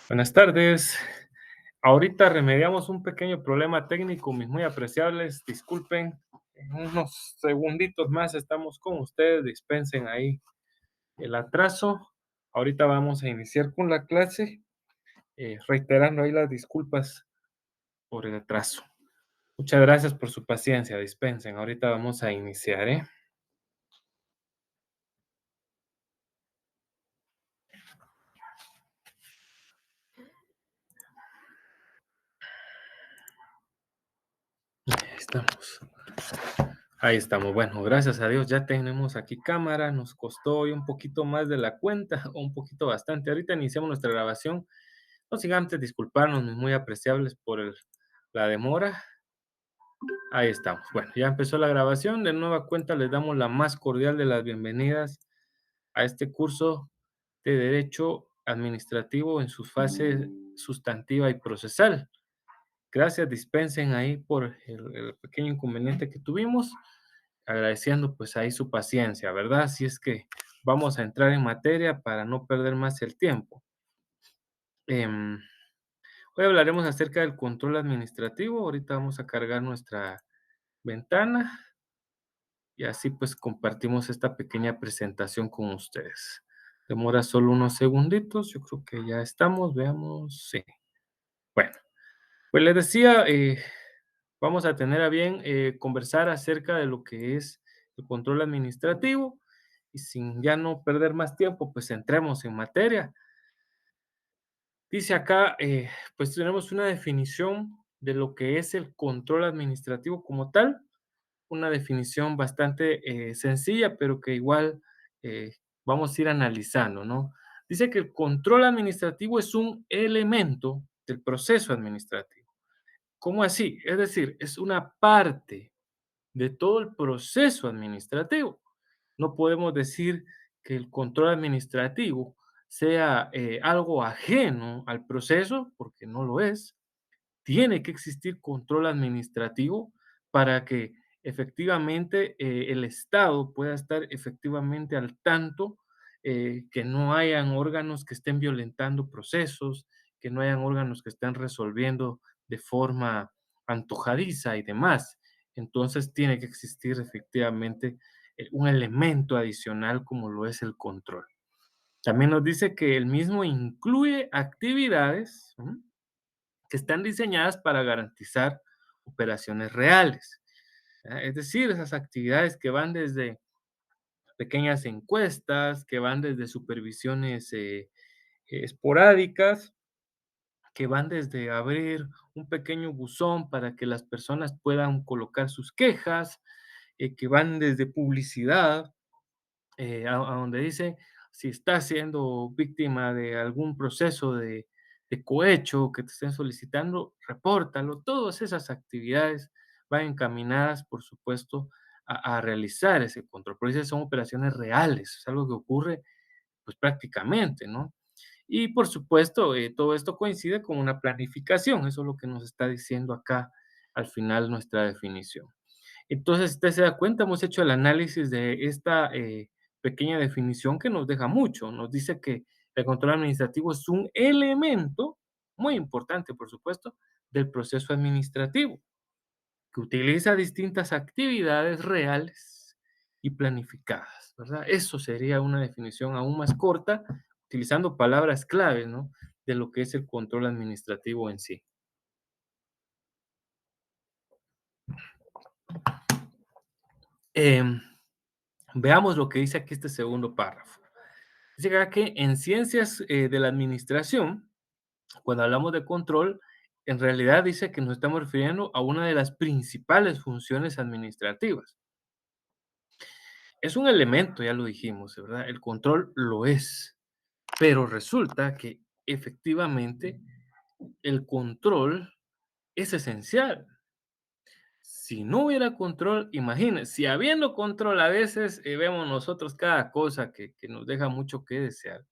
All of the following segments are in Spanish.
Buenas tardes. Ahorita remediamos un pequeño problema técnico, mis muy apreciables. Disculpen, en unos segunditos más estamos con ustedes. Dispensen ahí el atraso. Ahorita vamos a iniciar con la clase, reiterando ahí las disculpas por el atraso. Muchas gracias por su paciencia. Dispensen, ahorita vamos a iniciar, ¿eh? Ahí estamos. Ahí estamos. Bueno, gracias a Dios ya tenemos aquí cámara. Nos costó hoy un poquito más de la cuenta, o un poquito bastante. Ahorita iniciamos nuestra grabación. No sin antes disculparnos, mis muy apreciables, por la demora. Ahí estamos. Bueno, ya empezó la grabación. De nueva cuenta, les damos la más cordial de las bienvenidas a este curso de Derecho Administrativo en su fase sustantiva y procesal. Gracias, dispensen ahí por el pequeño inconveniente que tuvimos, agradeciendo pues ahí su paciencia, ¿verdad? Así es que vamos a entrar en materia para no perder más el tiempo. Em, Hoy hablaremos acerca del control administrativo. Ahorita vamos a cargar nuestra ventana y así pues compartimos esta pequeña presentación con ustedes. Demora solo unos segunditos, yo creo que ya estamos, veamos, sí. Bueno, pues les decía, vamos a tener a bien conversar acerca de lo que es el control administrativo y sin ya no perder más tiempo, pues entremos en materia. Dice acá, pues tenemos una definición de lo que es el control administrativo como tal, una definición bastante sencilla, pero que igual eh, vamos a ir analizando, ¿no? Dice que el control administrativo es un elemento del proceso administrativo. ¿Cómo así? Es decir, es una parte de todo el proceso administrativo. No podemos decir que el control administrativo sea algo ajeno al proceso, porque no lo es. Tiene que existir control administrativo para que efectivamente el Estado pueda estar efectivamente al tanto, que no hayan órganos que estén violentando procesos, que no hayan órganos que estén resolviendo de forma antojadiza y demás. Entonces tiene que existir efectivamente un elemento adicional como lo es el control. También nos dice que el mismo incluye actividades que están diseñadas para garantizar operaciones reales. Es decir, esas actividades que van desde pequeñas encuestas, que van desde supervisiones esporádicas, que van desde abrir un pequeño buzón para que las personas puedan colocar sus quejas, que van desde publicidad, a donde dice, si estás siendo víctima de algún proceso de cohecho que te estén solicitando, repórtalo. Todas esas actividades van encaminadas, por supuesto, a realizar ese control. Por eso son operaciones reales, es algo que ocurre pues prácticamente, ¿no? Y por supuesto, todo esto coincide con una planificación, eso es lo que nos está diciendo acá al final nuestra definición. Entonces, usted se da cuenta, hemos hecho el análisis de esta pequeña definición que nos deja mucho. Nos dice que el control administrativo es un elemento muy importante, por supuesto, del proceso administrativo, que utiliza distintas actividades reales y planificadas, ¿verdad? Eso sería una definición aún más corta, utilizando palabras claves, ¿no? De lo que es el control administrativo en sí. Em, Veamos lo que dice aquí este segundo párrafo. Dice acá que en ciencias de la administración, cuando hablamos de control, en realidad dice que nos estamos refiriendo a una de las principales funciones administrativas. Es un elemento, ya lo dijimos, ¿verdad? El control lo es, pero resulta que efectivamente el control es esencial. Si no hubiera control, imagínense, si habiendo control a veces vemos nosotros cada cosa que nos deja mucho que desear.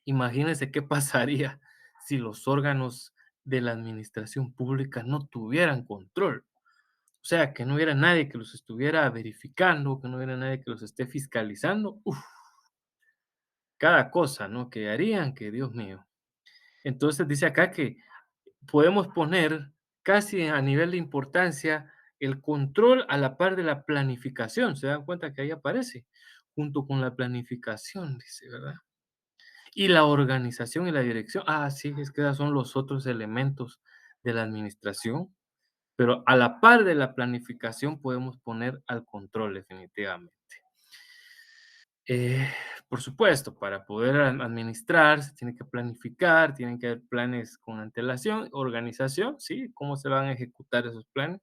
Imagínense qué pasaría si los órganos de la administración pública no tuvieran control. O sea, que no hubiera nadie que los estuviera verificando, que no hubiera nadie que los esté fiscalizando. Uf, cada cosa, ¿no? Que harían que, Dios mío. Entonces dice acá que podemos poner casi a nivel de importancia el control a la par de la planificación. ¿Se dan cuenta que ahí aparece? Junto con la planificación, dice, ¿verdad? Y la organización y la dirección. Ah, sí, es que esos son los otros elementos de la administración, pero a la par de la planificación podemos poner al control definitivamente. Eh, por supuesto, para poder administrar se tiene que planificar, tienen que haber planes con antelación, organización, sí, cómo se van a ejecutar esos planes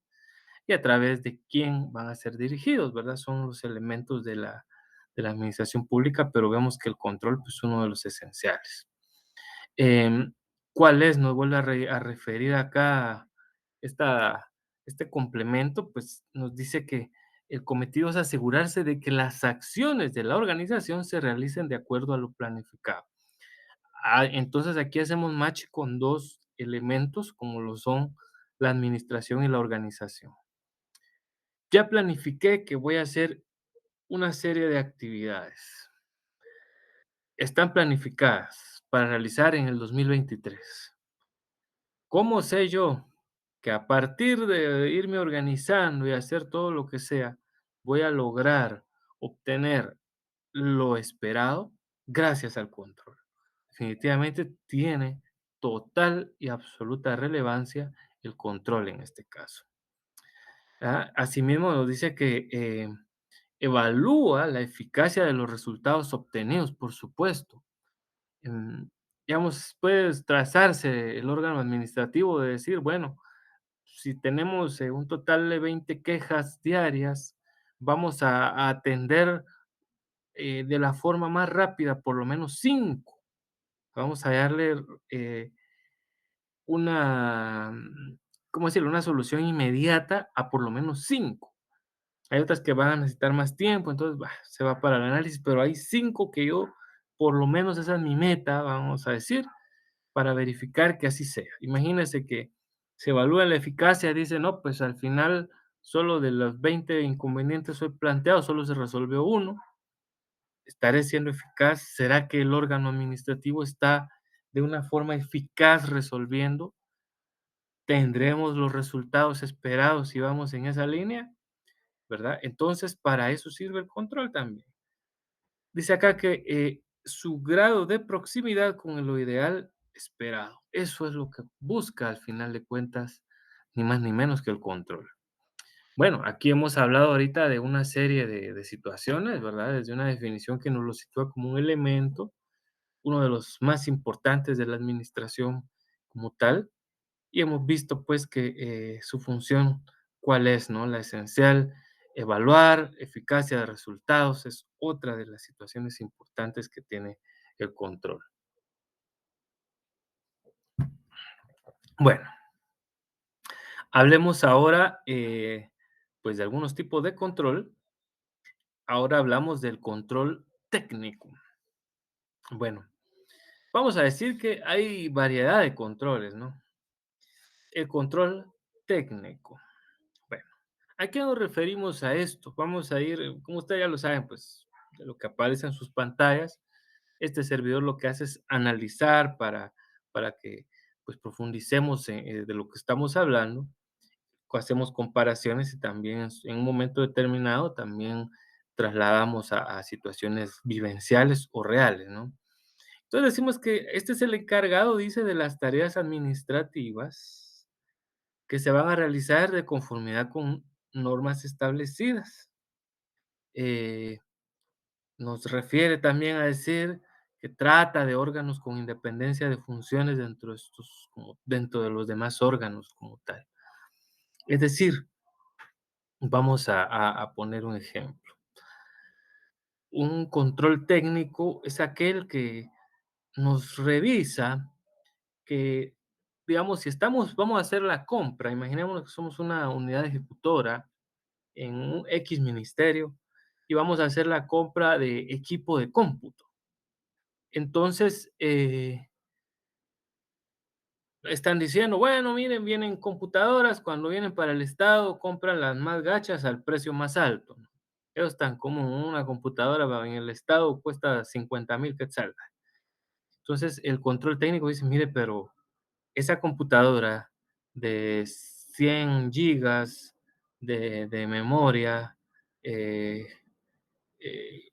y a través de quién van a ser dirigidos, ¿verdad? Son los elementos de la administración pública, pero vemos que el control pues, es uno de los esenciales. Em, ¿Cuál es? Nos vuelve a referir acá esta, este complemento, pues nos dice que el cometido es asegurarse de que las acciones de la organización se realicen de acuerdo a lo planificado. Ah, entonces aquí hacemos match con dos elementos como lo son la administración y la organización. Ya planifiqué que voy a hacer una serie de actividades. Están planificadas para realizar en el 2023. ¿Cómo sé yo que a partir de irme organizando y hacer todo lo que sea, voy a lograr obtener lo esperado gracias al control? Definitivamente tiene total y absoluta relevancia el control en este caso. Asimismo, nos dice que evalúa la eficacia de los resultados obtenidos, por supuesto. Em, digamos, puede trazarse el órgano administrativo de decir, bueno, si tenemos un total de 20 quejas diarias, vamos a atender de la forma más rápida por lo menos 5. Vamos a darle una, ¿cómo decirlo? Una solución inmediata a por lo menos 5. Hay otras que van a necesitar más tiempo, entonces se va para el análisis, pero hay 5 que yo, por lo menos esa es mi meta, vamos a decir, para verificar que así sea. Imagínense que se evalúa la eficacia, dice, no, pues al final solo de los 20 inconvenientes hoy planteados, solo se resolvió uno. ¿Estaré siendo eficaz? ¿Será que el órgano administrativo está de una forma eficaz resolviendo? ¿Tendremos los resultados esperados si vamos en esa línea? ¿Verdad? Entonces, para eso sirve el control también. Dice acá que su grado de proximidad con lo ideal esperado. Eso es lo que busca al final de cuentas, ni más ni menos que el control. Bueno, aquí hemos hablado ahorita de una serie de situaciones, ¿verdad? Desde una definición que nos lo sitúa como un elemento, uno de los más importantes de la administración como tal, y hemos visto pues que su función, ¿cuál es, no? La esencial, evaluar eficacia de resultados es otra de las situaciones importantes que tiene el control. Bueno, hablemos ahora pues de algunos tipos de control. Ahora hablamos del control técnico. Bueno, vamos a decir que hay variedad de controles, ¿no? El control técnico. Bueno, ¿a qué nos referimos a esto? Vamos a ir, como ustedes ya lo saben, pues de lo que aparece en sus pantallas, este servidor lo que hace es analizar para que pues profundicemos de lo que estamos hablando, hacemos comparaciones y también en un momento determinado también trasladamos a situaciones vivenciales o reales, ¿no? Entonces decimos que este es el encargado, dice, de las tareas administrativas que se van a realizar de conformidad con normas establecidas. Eh, Nos refiere también a decir que trata de órganos con independencia de funciones dentro de estos, como dentro de los demás órganos como tal. Es decir, vamos a poner un ejemplo. Un control técnico es aquel que nos revisa que, digamos, si estamos, vamos a hacer la compra, imaginémonos que somos una unidad ejecutora en un X ministerio y vamos a hacer la compra de equipo de cómputo. Entonces, están diciendo, bueno, miren, vienen computadoras, cuando vienen para el Estado, compran las más gachas al precio más alto, ¿no? Ellos están como una computadora en el Estado cuesta 50,000 quetzales. Entonces, el control técnico dice: "Mire, pero esa computadora de 100 gigas de memoria, eh, eh,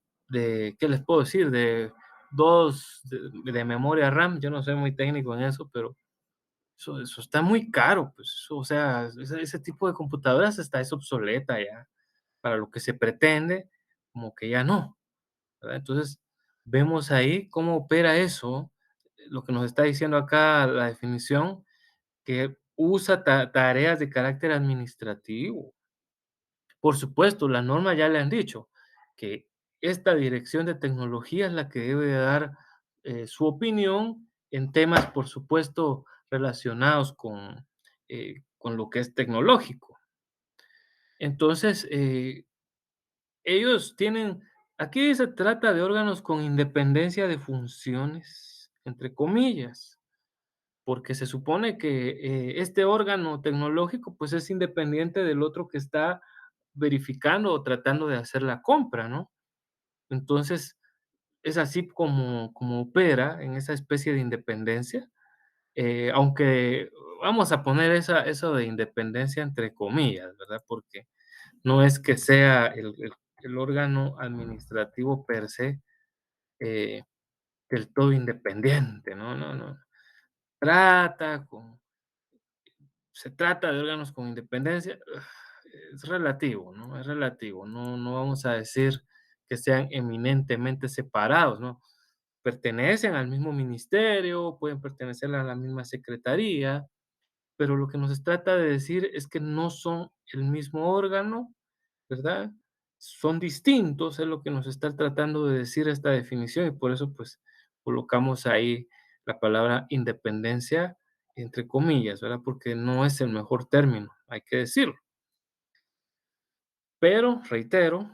¿qué les puedo decir? De 2 de memoria RAM", yo no soy muy técnico en eso, pero eso está muy caro, pues, eso, o sea, ese tipo de computadoras está es obsoleta ya, para lo que se pretende, como que ya no, ¿verdad? Entonces, vemos ahí cómo opera eso, lo que nos está diciendo acá la definición, que usa tareas de carácter administrativo. Por supuesto, la norma ya le han dicho que esta dirección de tecnología es la que debe de dar su opinión en temas, por supuesto, relacionados con lo que es tecnológico. Entonces, ellos tienen, aquí se trata de órganos con independencia de funciones, entre comillas, porque se supone que este órgano tecnológico pues es independiente del otro que está verificando o tratando de hacer la compra, ¿no? Entonces, es así como opera en esa especie de independencia, aunque vamos a poner eso de independencia entre comillas, ¿verdad? Porque no es que sea el órgano administrativo per se eh, del todo independiente, no, no, no. Trata con Se trata de órganos con independencia, es relativo, ¿no? Es relativo, no vamos a decir que sean eminentemente separados, ¿no? Pertenecen al mismo ministerio, pueden pertenecer a la misma secretaría, pero lo que nos trata de decir es que no son el mismo órgano, ¿verdad? Son distintos, es lo que nos está tratando de decir esta definición y por eso, pues, colocamos ahí la palabra independencia entre comillas, ¿verdad? Porque no es el mejor término, hay que decirlo. Pero, reitero,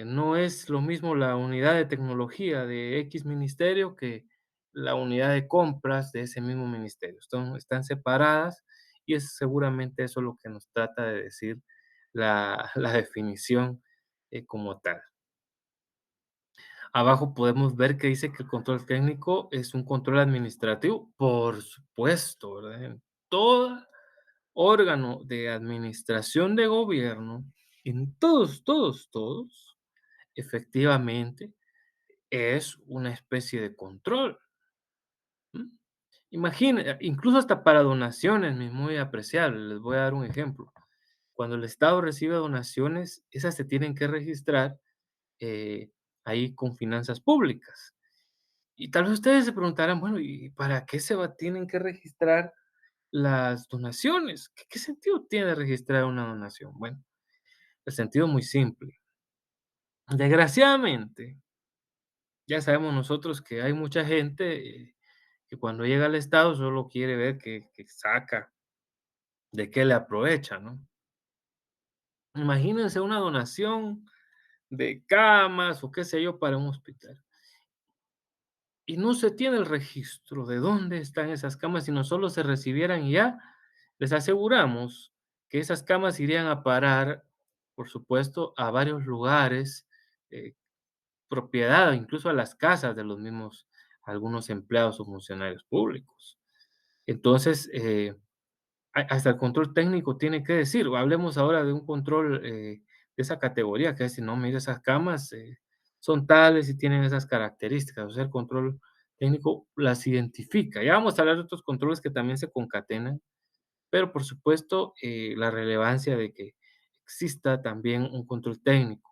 no es lo mismo la unidad de tecnología de X ministerio que la unidad de compras de ese mismo ministerio. Están separadas y es seguramente eso lo que nos trata de decir la definición como tal. Abajo podemos ver que dice que el control técnico es un control administrativo, por supuesto, ¿verdad? En todo órgano de administración de gobierno, en todos, efectivamente, es una especie de control. ¿M? Imagina, incluso hasta para donaciones, es muy apreciable. Les voy a dar un ejemplo. Cuando el Estado recibe donaciones, esas se tienen que registrar eh, ahí con finanzas públicas. Y tal vez ustedes se preguntarán, bueno, ¿y para qué tienen que registrar las donaciones? ¿Qué sentido tiene registrar una donación? Bueno, el sentido es muy simple. Desgraciadamente, ya sabemos nosotros que hay mucha gente que cuando llega al Estado solo quiere ver qué saca, de qué le aprovecha, ¿no? Imagínense una donación de camas o qué sé yo para un hospital. Y no se tiene el registro de dónde están esas camas, sino solo se recibieran y ya. Les aseguramos que esas camas irían a parar, por supuesto, a varios lugares, eh, propiedad, incluso a las casas de los mismos, algunos empleados o funcionarios públicos. Entonces, hasta el control técnico tiene que decir, o hablemos ahora de un control de esa categoría, que es, no, mire, esas camas son tales y tienen esas características, o sea, el control técnico las identifica. Ya vamos a hablar de otros controles que también se concatenan, pero por supuesto, la relevancia de que exista también un control técnico.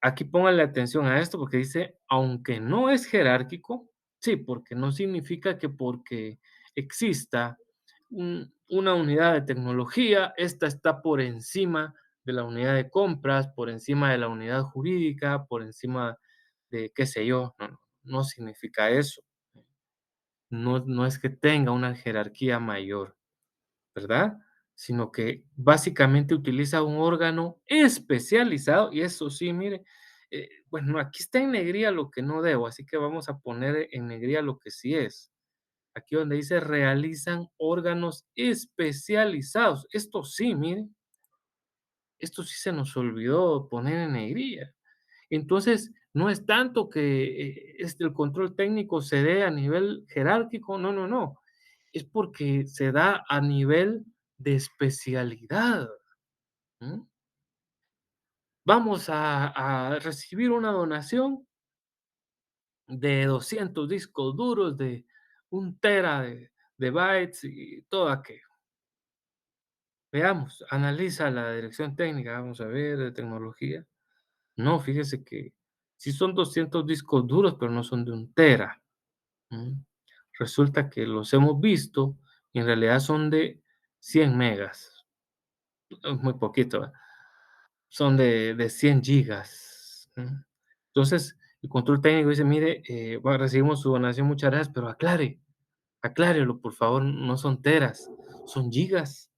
Aquí pónganle atención a esto porque dice, aunque no es jerárquico, sí, porque no significa que porque exista una unidad de tecnología, esta está por encima de la unidad de compras, por encima de la unidad jurídica, por encima de qué sé yo, no significa eso. No es que tenga una jerarquía mayor. ¿Verdad? Sino que básicamente utiliza un órgano especializado y eso sí, mire, bueno, aquí está en negrilla lo que no debo, así que vamos a poner en negrilla lo que sí es. Aquí donde dice realizan órganos especializados. Esto sí, mire, esto sí se nos olvidó poner en negrilla. Entonces, no es tanto que el control técnico se dé a nivel jerárquico, no, no, no. Es porque se da a nivel de especialidad. ¿M? Vamos a recibir una donación de 200 discos duros de 1 tera de bytes y todo aquello. Veamos, analiza la dirección técnica, vamos a ver, de tecnología. No, fíjese que sí son 200 discos duros, pero no son de 1 tera. ¿M? Resulta que los hemos visto y en realidad son de 100 megas. Es muy poquito, ¿verdad? Son de 100 gigas. Entonces, el control técnico dice: "Mire, bueno, recibimos su donación, muchas gracias, pero aclárelo, por favor, no son teras, son gigas,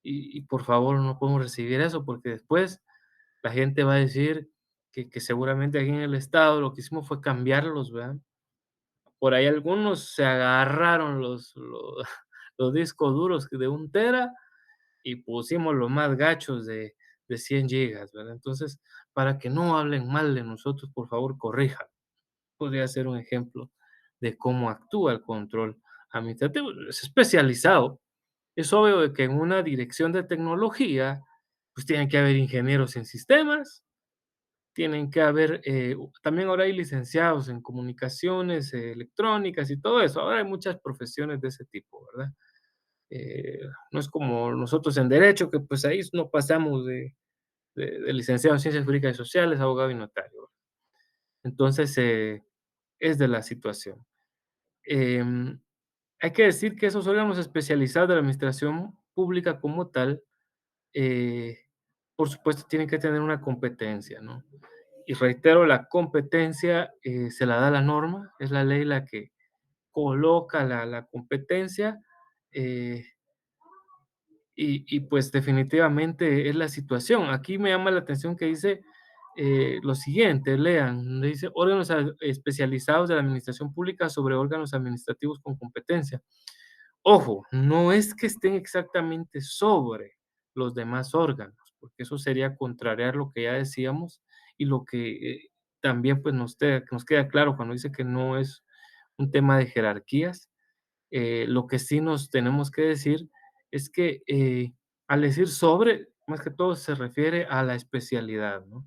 y por favor, no podemos recibir eso, porque después la gente va a decir que seguramente aquí en el estado lo que hicimos fue cambiarlos", ¿verdad? Por ahí algunos se agarraron los discos duros de 1 tera y pusimos los más gachos de 100 gigas, ¿verdad? Entonces, para que no hablen mal de nosotros, por favor, corrijan. Podría ser un ejemplo de cómo actúa el control administrativo. Es especializado. Es obvio de que en una dirección de tecnología, pues tienen que haber ingenieros en sistemas, tienen que haber, también ahora hay licenciados en comunicaciones electrónicas y todo eso. Ahora hay muchas profesiones de ese tipo, ¿verdad? No es como nosotros en derecho, que pues ahí no pasamos de licenciado en ciencias jurídicas y sociales, abogado y notario. Entonces, es de la situación. Em, Hay que decir que esos órganos especializados de la administración pública como tal, eh, por supuesto, tienen que tener una competencia, ¿no? Y reitero, la competencia se la da la norma, es la ley la que coloca la competencia. eh, pues definitivamente es la situación. Aquí me llama la atención que dice lo siguiente, lean, dice órganos especializados de la administración pública sobre órganos administrativos con competencia. Ojo, no es que estén exactamente sobre los demás órganos, porque eso sería contrariar lo que ya decíamos y lo que también pues nos queda claro cuando dice que no es un tema de jerarquías. Lo que sí nos tenemos que decir es que al decir sobre, más que todo se refiere a la especialidad, ¿no?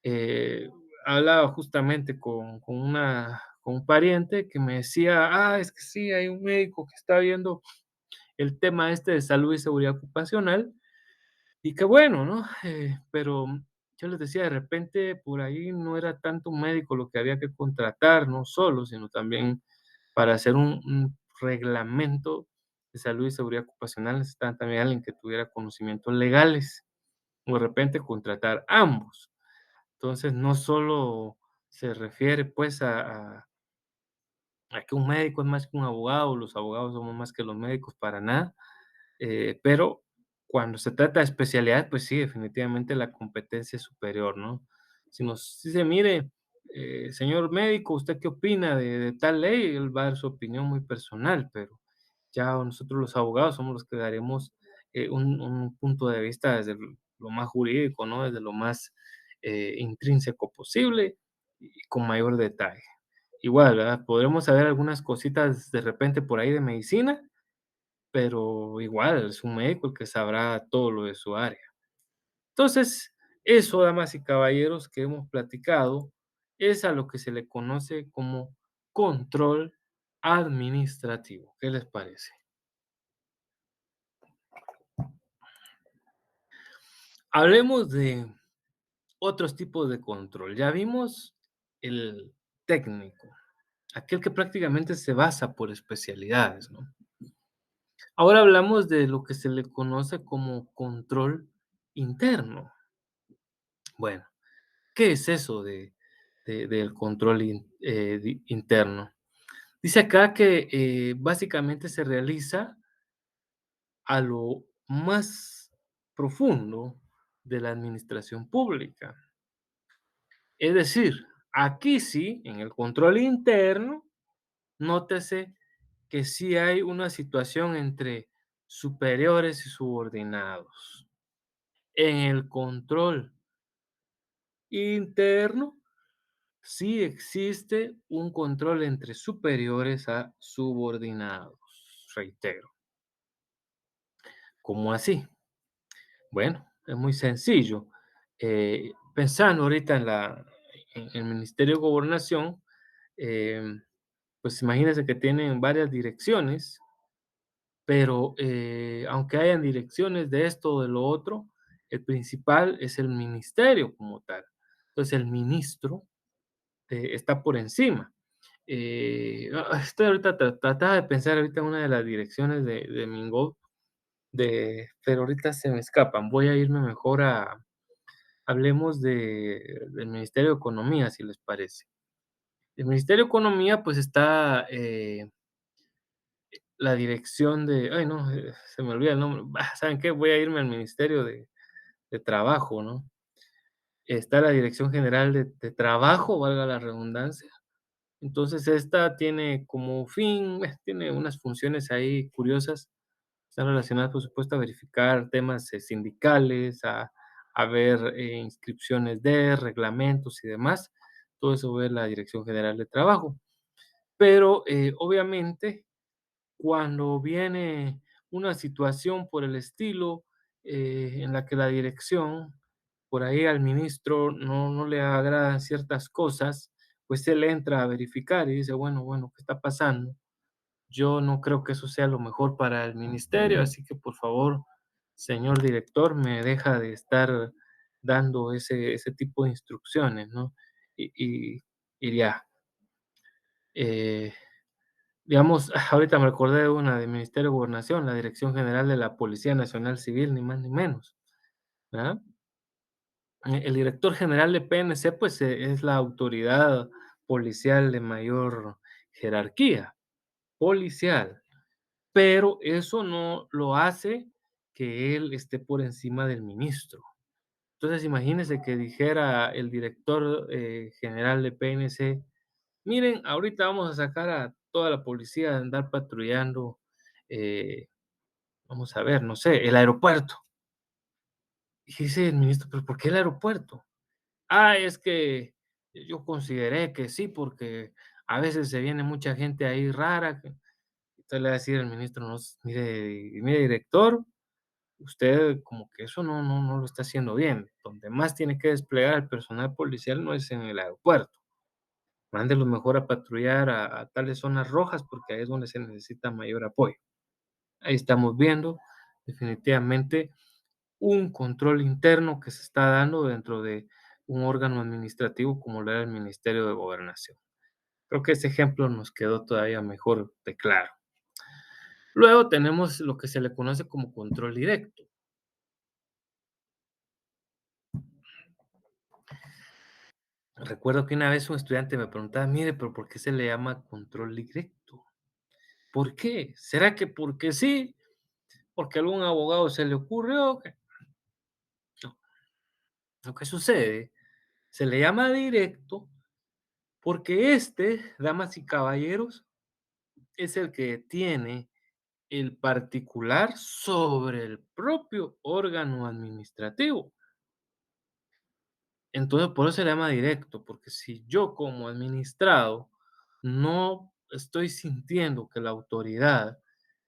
Eh, Hablaba justamente con un pariente que me decía, es que sí, hay un médico que está viendo el tema este de salud y seguridad ocupacional y qué bueno, ¿no? Pero yo les decía, de repente por ahí no era tanto un médico lo que había que contratar, no solo, sino también para hacer un reglamento de salud y seguridad ocupacional necesitaban también alguien que tuviera conocimientos legales, o de repente contratar ambos. Entonces, no solo se refiere, pues, a que un médico es más que un abogado, los abogados somos más que los médicos, para nada, pero cuando se trata de especialidad, pues sí, definitivamente la competencia es superior, ¿no? Si nos dice: "Mire, señor médico, ¿usted qué opina de tal ley?", él va a dar su opinión muy personal, pero ya nosotros los abogados somos los que daremos, un punto de vista desde lo más jurídico, ¿no? Desde lo más, intrínseco posible y con mayor detalle. Igual, ¿verdad? Podremos saber algunas cositas de repente por ahí de medicina, pero igual es un médico el que sabrá todo lo de su área. Entonces, eso, damas y caballeros, que hemos platicado, es a lo que se le conoce como control administrativo. ¿Qué les parece? Hablemos de otros tipos de control. Ya vimos el técnico, aquel que prácticamente se basa por especialidades, ¿no? Ahora hablamos de lo que se le conoce como control interno. Bueno, ¿qué es eso del control interno? Dice acá que básicamente se realiza a lo más profundo de la administración pública. Es decir, aquí sí, en el control interno, nótese que sí hay una situación entre superiores y subordinados. En el control interno, sí existe un control entre superiores a subordinados. Reitero, ¿cómo así? Bueno, es muy sencillo. Pensando ahorita en el Ministerio de Gobernación, pues imagínense que tienen varias direcciones, pero aunque hayan direcciones de esto o de lo otro, el principal es el ministerio como tal. Entonces el ministro está por encima. Estoy ahorita trataba de pensar ahorita en una de las direcciones de Mingo, pero ahorita se me escapan. Voy a irme mejor a, hablemos del Ministerio de Economía, si les parece. El Ministerio de Economía, pues está la dirección de, ay no, se me olvida el nombre. ¿Saben qué? Voy a irme al Ministerio de Trabajo, ¿no? Está la Dirección General de Trabajo, valga la redundancia. Entonces, esta tiene como fin, tiene unas funciones ahí curiosas, están relacionadas, por supuesto, a verificar temas sindicales, a ver inscripciones de reglamentos y demás. Todo eso ve la Dirección General de Trabajo. Pero obviamente, cuando viene una situación por el estilo en la que la dirección, por ahí al ministro no le agradan ciertas cosas, pues él entra a verificar y dice, bueno, ¿qué está pasando? Yo no creo que eso sea lo mejor para el ministerio, así que por favor, señor director, me deja de estar dando ese tipo de instrucciones, ¿no? Y, y, y ya. eh, digamos, ahorita me recordé de una del Ministerio de Gobernación, la Dirección General de la Policía Nacional Civil, ni más ni menos, ¿verdad? El director general de PNC, pues, es la autoridad policial de mayor jerarquía, policial, pero eso no lo hace que él esté por encima del ministro. Entonces, imagínese que dijera el director, general de PNC: "Miren, ahorita vamos a sacar a toda la policía de andar patrullando, eh, vamos a ver, no sé, el aeropuerto". Y dice el ministro: "¿Pero por qué el aeropuerto?". "Ah, es que yo consideré que sí, porque a veces se viene mucha gente ahí rara que". Entonces le va a decir el ministro: "No, mire, director, usted como que eso no lo está haciendo bien. Donde más tiene que desplegar el personal policial no es en el aeropuerto. Mándelo mejor a patrullar a tales zonas rojas, porque ahí es donde se necesita mayor apoyo". Ahí estamos viendo definitivamente un control interno que se está dando dentro de un órgano administrativo como lo era el Ministerio de Gobernación. Creo que ese ejemplo nos quedó todavía mejor de claro. Luego tenemos lo que se le conoce como control directo. Recuerdo que una vez un estudiante me preguntaba: "Mire, pero ¿por qué se le llama control directo? ¿Por qué? ¿Será que porque sí? ¿Porque a algún abogado se le ocurrió? ¿Qué?". No, lo que sucede, se le llama directo porque damas y caballeros, es el que tiene el particular sobre el propio órgano administrativo. Entonces, por eso se le llama directo, porque si yo como administrado no estoy sintiendo que la autoridad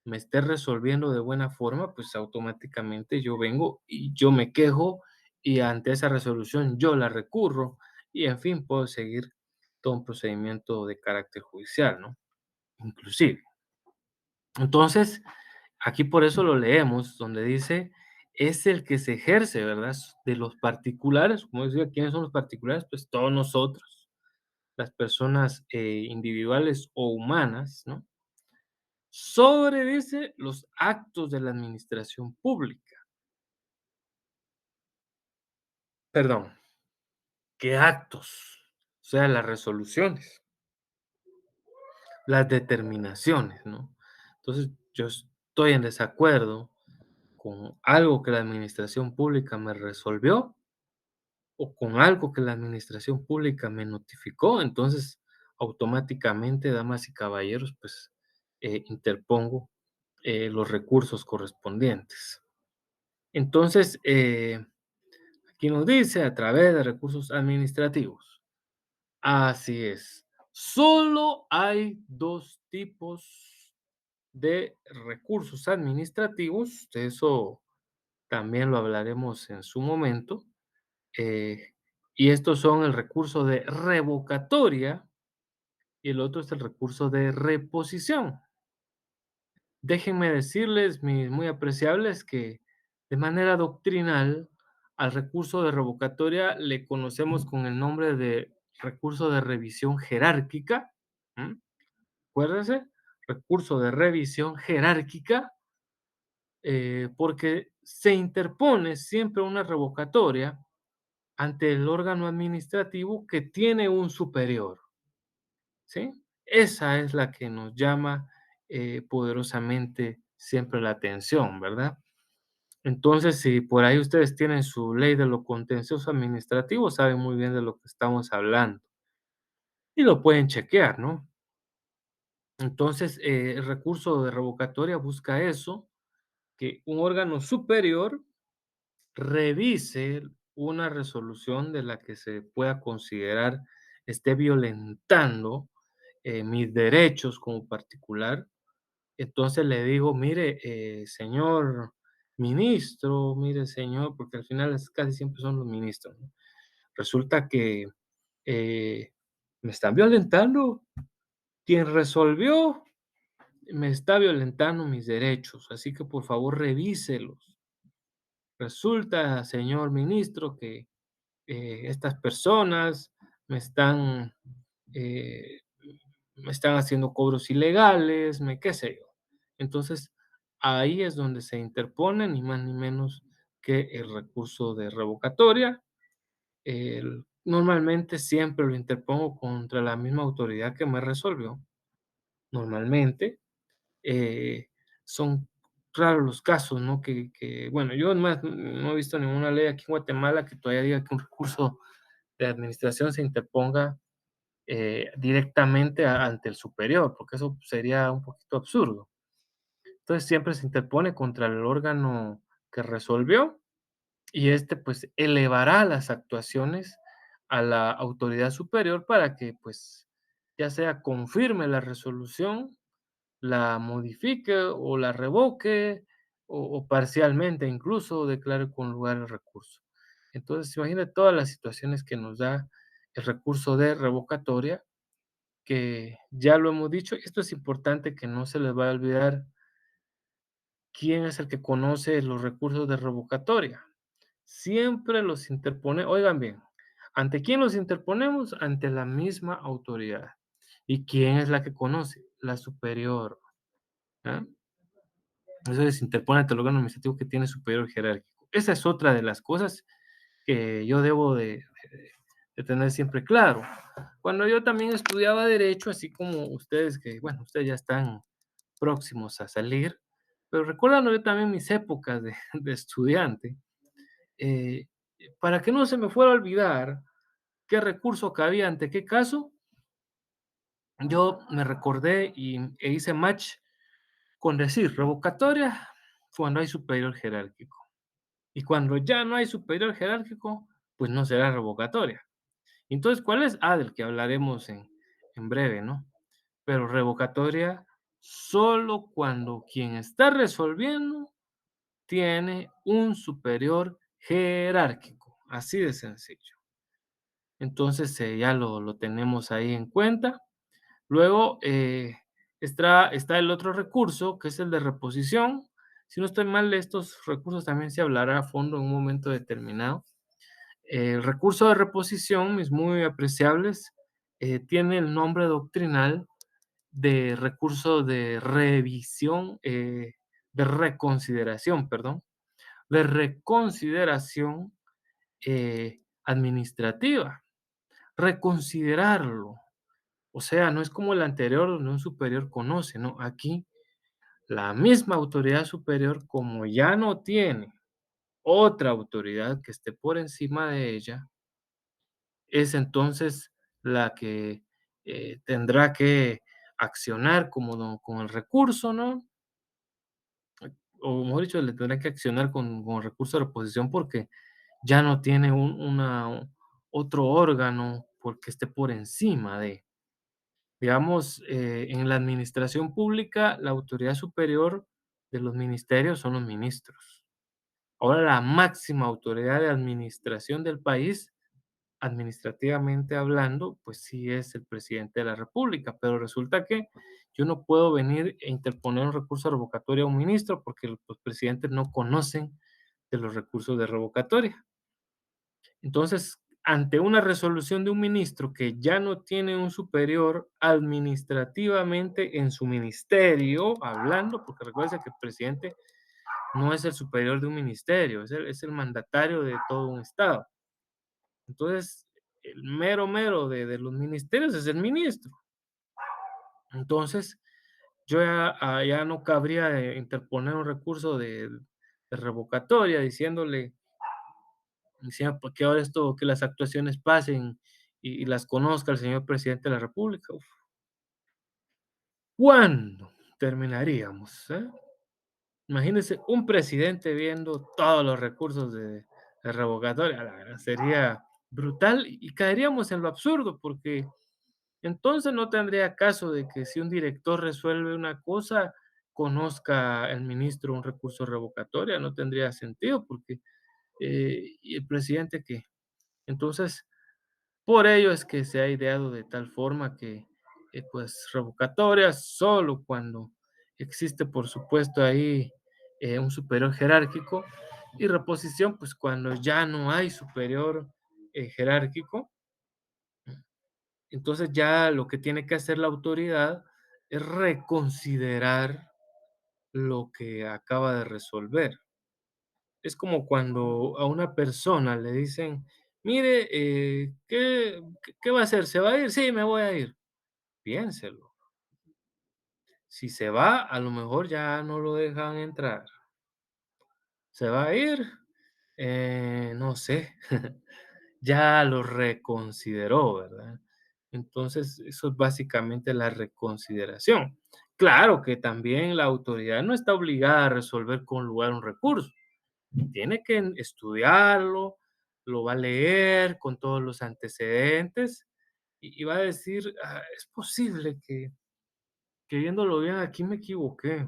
me esté resolviendo de buena forma, pues automáticamente yo vengo y yo me quejo y ante esa resolución yo la recurro y en fin, puedo seguir todo un procedimiento de carácter judicial, ¿no? Inclusive. Entonces, aquí por eso lo leemos, donde dice, es el que se ejerce, ¿verdad? De los particulares, como decía, ¿quiénes son los particulares? Pues todos nosotros, las personas individuales o humanas, ¿no? Sobre, dice, los actos de la administración pública. Perdón, ¿qué actos? O sea, las resoluciones, las determinaciones, ¿no? Entonces, yo estoy en desacuerdo con algo que la administración pública me resolvió o con algo que la administración pública me notificó, entonces automáticamente, damas y caballeros, pues interpongo los recursos correspondientes. Entonces, Aquí nos dice a través de recursos administrativos. Así es. Solo hay dos tipos de recursos administrativos. De eso también lo hablaremos en su momento. eh, y estos son el recurso de revocatoria y el otro es el recurso de reposición. Déjenme decirles, mis muy apreciables, que de manera doctrinal al recurso de revocatoria le conocemos con el nombre de recurso de revisión jerárquica. ¿M? Acuérdense, recurso de revisión jerárquica, porque se interpone siempre una revocatoria ante el órgano administrativo que tiene un superior, ¿sí? Esa es la que nos llama poderosamente siempre la atención, ¿verdad? Entonces, si por ahí ustedes tienen su ley de lo contencioso administrativo, saben muy bien de lo que estamos hablando y lo pueden chequear, ¿no? Entonces, el recurso de revocatoria busca eso, que un órgano superior revise una resolución de la que se pueda considerar esté violentando mis derechos como particular. Entonces le digo, mire, señor ministro, mire, señor, porque al final casi siempre son los ministros, ¿no? Resulta que eh, me están violentando. Quien resolvió me está violentando mis derechos, así que por favor revíselos. Resulta, señor ministro, que estas personas me están, eh, me están haciendo cobros ilegales, qué sé yo. Entonces, ahí es donde se interpone ni más ni menos que el recurso de revocatoria. Normalmente siempre lo interpongo contra la misma autoridad que me resolvió. Normalmente eh, son raros los casos, ¿no? Bueno, yo más no he visto ninguna ley aquí en Guatemala que todavía diga que un recurso de administración se interponga directamente ante el superior, porque eso sería un poquito absurdo. Entonces siempre se interpone contra el órgano que resolvió y este pues elevará las actuaciones a la autoridad superior para que pues ya sea confirme la resolución, la modifique o la revoque o parcialmente incluso declare con lugar el recurso. Entonces, imagina todas las situaciones que nos da el recurso de revocatoria, que ya lo hemos dicho, esto es importante que no se les vaya a olvidar quién es el que conoce los recursos de revocatoria. Siempre los interpone, oigan bien, ¿ante quién los interponemos? Ante la misma autoridad. ¿Y quién es la que conoce? La superior. ¿Ah? Eso se interpone ante el órgano administrativo que tiene superior jerárquico. Esa es otra de las cosas que yo debo de tener siempre claro. Cuando yo también estudiaba derecho, así como ustedes que, bueno, ustedes ya están próximos a salir, pero recordando yo también mis épocas de, de estudiante, eh, para que no se me fuera a olvidar qué recurso cabía ante qué caso, yo me recordé e hice match con decir revocatoria cuando hay superior jerárquico. Y cuando ya no hay superior jerárquico, pues no será revocatoria. Entonces, ¿cuál es? Del que hablaremos en breve, ¿no? Pero revocatoria solo cuando quien está resolviendo tiene un superior jerárquico, así de sencillo. Entonces, ya lo tenemos ahí en cuenta. Luego, está el otro recurso, que es el de reposición. Si no estoy mal, de estos recursos también se hablará a fondo en un momento determinado. El recurso de reposición, mis muy apreciables, tiene el nombre doctrinal de recurso de revisión, de reconsideración, perdón, de reconsideración administrativa. Reconsiderarlo. O sea, no es como el anterior donde un superior conoce, ¿no? Aquí la misma autoridad superior, como ya no tiene otra autoridad que esté por encima de ella, es entonces la que tendrá que accionar como con el recurso, ¿no? O mejor dicho, le tendrá que accionar con el recurso de reposición porque ya no tiene otro órgano porque esté por encima de. Digamos, en la administración pública, la autoridad superior de los ministerios son los ministros. Ahora la máxima autoridad de administración del país, administrativamente hablando, pues sí es el presidente de la República, pero resulta que yo no puedo venir e interponer un recurso revocatorio a un ministro porque los presidentes no conocen de los recursos de revocatoria. Entonces, ante una resolución de un ministro que ya no tiene un superior administrativamente en su ministerio, hablando, porque recuerda que el presidente no es el superior de un ministerio, es el mandatario de todo un estado. Entonces, el mero mero de los ministerios es el ministro. Entonces, yo ya no cabría interponer un recurso de revocatoria diciendo pues, que ahora esto, que las actuaciones pasen y las conozca el señor presidente de la República. Uf, ¿cuándo terminaríamos? Imagínense un presidente viendo todos los recursos de revocatoria, la verdad, sería brutal y caeríamos en lo absurdo, porque entonces no tendría caso de que si un director resuelve una cosa, conozca el ministro un recurso revocatoria, no tendría sentido, porque ¿y el presidente qué? Entonces, por ello es que se ha ideado de tal forma que, pues, revocatorias solo cuando existe, por supuesto, ahí un superior jerárquico y reposición, pues, cuando ya no hay superior jerárquico. Entonces ya lo que tiene que hacer la autoridad es reconsiderar lo que acaba de resolver. Es como cuando a una persona le dicen, mire, ¿qué va a hacer? ¿Se va a ir? Sí, me voy a ir. Piénselo. Si se va, a lo mejor ya no lo dejan entrar. ¿Se va a ir? No sé. Ya lo reconsideró, ¿verdad? Entonces, eso es básicamente la reconsideración. Claro que también la autoridad no está obligada a resolver con lugar un recurso. Tiene que estudiarlo, lo va a leer con todos los antecedentes y va a decir, es posible que viéndolo bien aquí me equivoqué.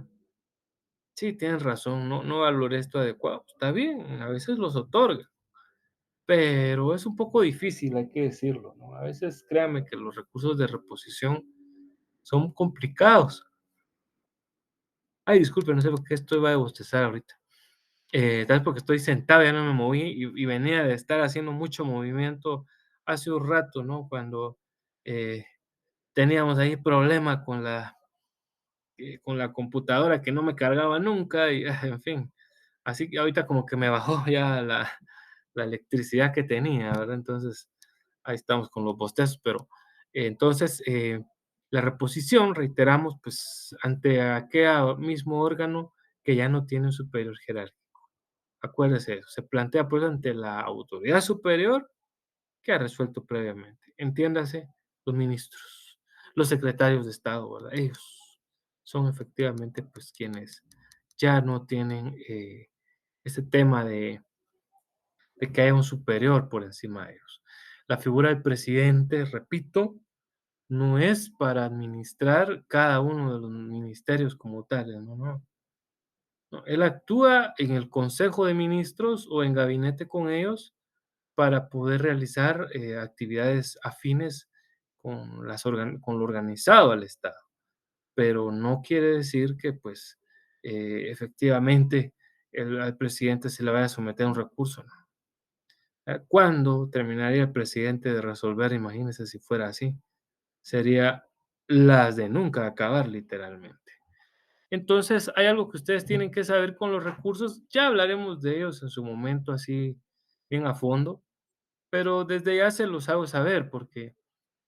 Sí, tienes razón, no valoré esto adecuado. Está bien, a veces los otorga, pero es un poco difícil, hay que decirlo, ¿no? A veces créame que los recursos de reposición son complicados. Ay, disculpe, no sé por qué estoy va a bostezar ahorita. Tal vez porque estoy sentado, ya no me moví y venía de estar haciendo mucho movimiento hace un rato, ¿no? Cuando eh, teníamos ahí problema con la computadora que no me cargaba nunca y en fin. Así que ahorita como que me bajó ya la electricidad que tenía, ¿verdad? Entonces, ahí estamos con los bostezos, pero entonces, la reposición, reiteramos, pues ante aquel mismo órgano que ya no tiene un superior jerárquico. Acuérdese de eso, se plantea pues ante la autoridad superior que ha resuelto previamente. Entiéndase, los ministros, los secretarios de Estado, ¿verdad? Ellos son efectivamente pues quienes ya no tienen ese tema de que haya un superior por encima de ellos. La figura del presidente, repito, no es para administrar cada uno de los ministerios como tales, no, no. No, él actúa en el Consejo de Ministros o en gabinete con ellos para poder realizar actividades afines con lo organizado al Estado, pero no quiere decir que pues efectivamente al presidente se le vaya a someter a un recurso, ¿no? ¿Cuándo terminaría el presidente de resolver? Imagínense si fuera así. Sería las de nunca acabar, literalmente. Entonces, hay algo que ustedes tienen que saber con los recursos. Ya hablaremos de ellos en su momento, así bien a fondo, pero desde ya se los hago saber porque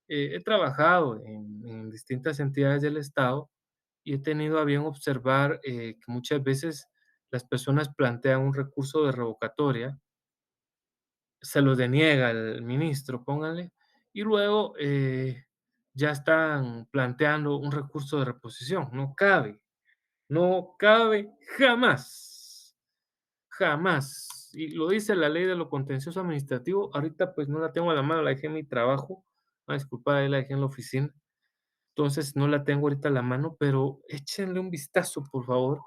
he trabajado en distintas entidades del Estado y he tenido a bien observar que muchas veces las personas plantean un recurso de revocatoria, se lo deniega el ministro, póngale, y luego ya están planteando un recurso de reposición. No cabe, no cabe jamás, jamás. y lo dice la ley de lo contencioso administrativo. Ahorita, pues, no la tengo a la mano, la dejé en mi trabajo. Disculpa, ahí la dejé en la oficina. Entonces, no la tengo ahorita a la mano, pero échenle un vistazo, por favor.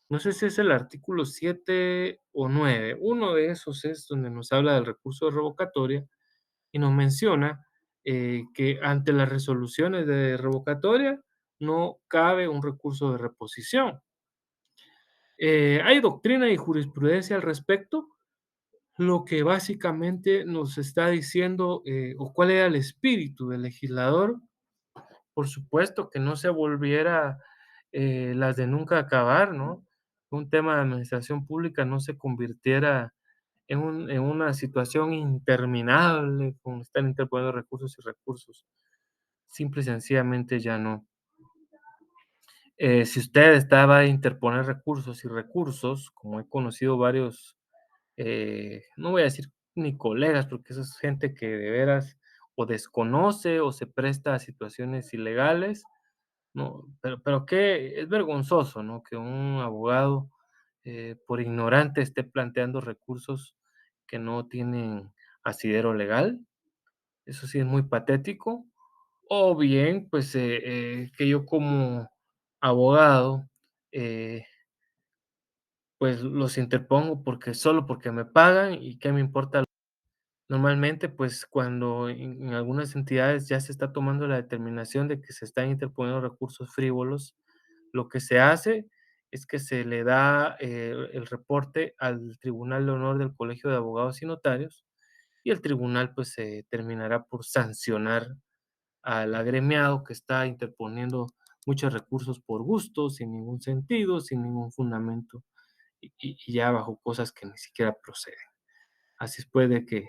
No sé si es el artículo 7 o 9. Uno de esos es donde nos habla del recurso de revocatoria y nos menciona, que ante las resoluciones de revocatoria no cabe un recurso de reposición. Hay doctrina y jurisprudencia al respecto, lo que básicamente nos está diciendo, o cuál era el espíritu del legislador. Por supuesto, que no se volviera, las de nunca acabar, ¿no? Un tema de administración pública no se convirtiera en una situación interminable, con estar interponiendo recursos y recursos. Simple y sencillamente ya no. Si usted estaba a interponer recursos y recursos, como he conocido varios, no voy a decir ni colegas, porque eso es gente que de veras o desconoce o se presta a situaciones ilegales. No, pero que es vergonzoso, ¿no? Que un abogado, por ignorante, esté planteando recursos que no tienen asidero legal. Eso sí es muy patético. O bien, pues, que yo como abogado, eh, pues, los interpongo porque solo porque me pagan y qué me importa. Normalmente, pues, cuando en algunas entidades ya se está tomando la determinación de que se están interponiendo recursos frívolos, lo que se hace es que se le da, el reporte al Tribunal de Honor del Colegio de Abogados y Notarios, y el tribunal, pues, se terminará por sancionar al agremiado que está interponiendo muchos recursos por gusto, sin ningún sentido, sin ningún fundamento, y ya bajo cosas que ni siquiera proceden. Así es pues de que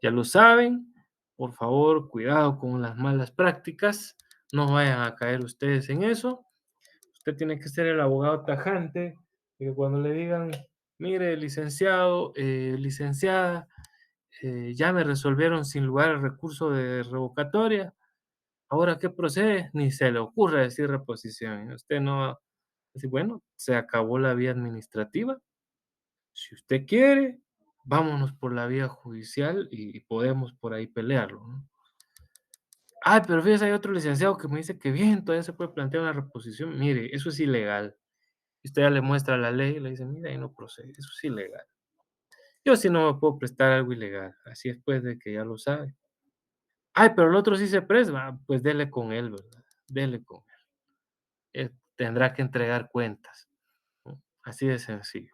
ya lo saben, por favor, cuidado con las malas prácticas, no vayan a caer ustedes en eso. Usted tiene que ser el abogado tajante, que cuando le digan, mire, licenciado, licenciada, ya me resolvieron sin lugar el recurso de revocatoria, ahora qué procede, ni se le ocurre decir reposición. Usted no va a decir, bueno, se acabó la vía administrativa, si usted quiere, vámonos por la vía judicial y podemos por ahí pelearlo, ¿no? Ay, pero fíjese, hay otro licenciado que me dice que bien, todavía se puede plantear una reposición. Mire, eso es ilegal. Y usted ya le muestra la ley y le dice, mira, ahí no procede, eso es ilegal. Yo sí no me puedo prestar algo ilegal, así es pues de que ya lo sabe. Ay, pero el otro sí se presta, pues dele con él, ¿verdad? Dele con él. Tendrá que entregar cuentas, ¿no? Así de sencillo.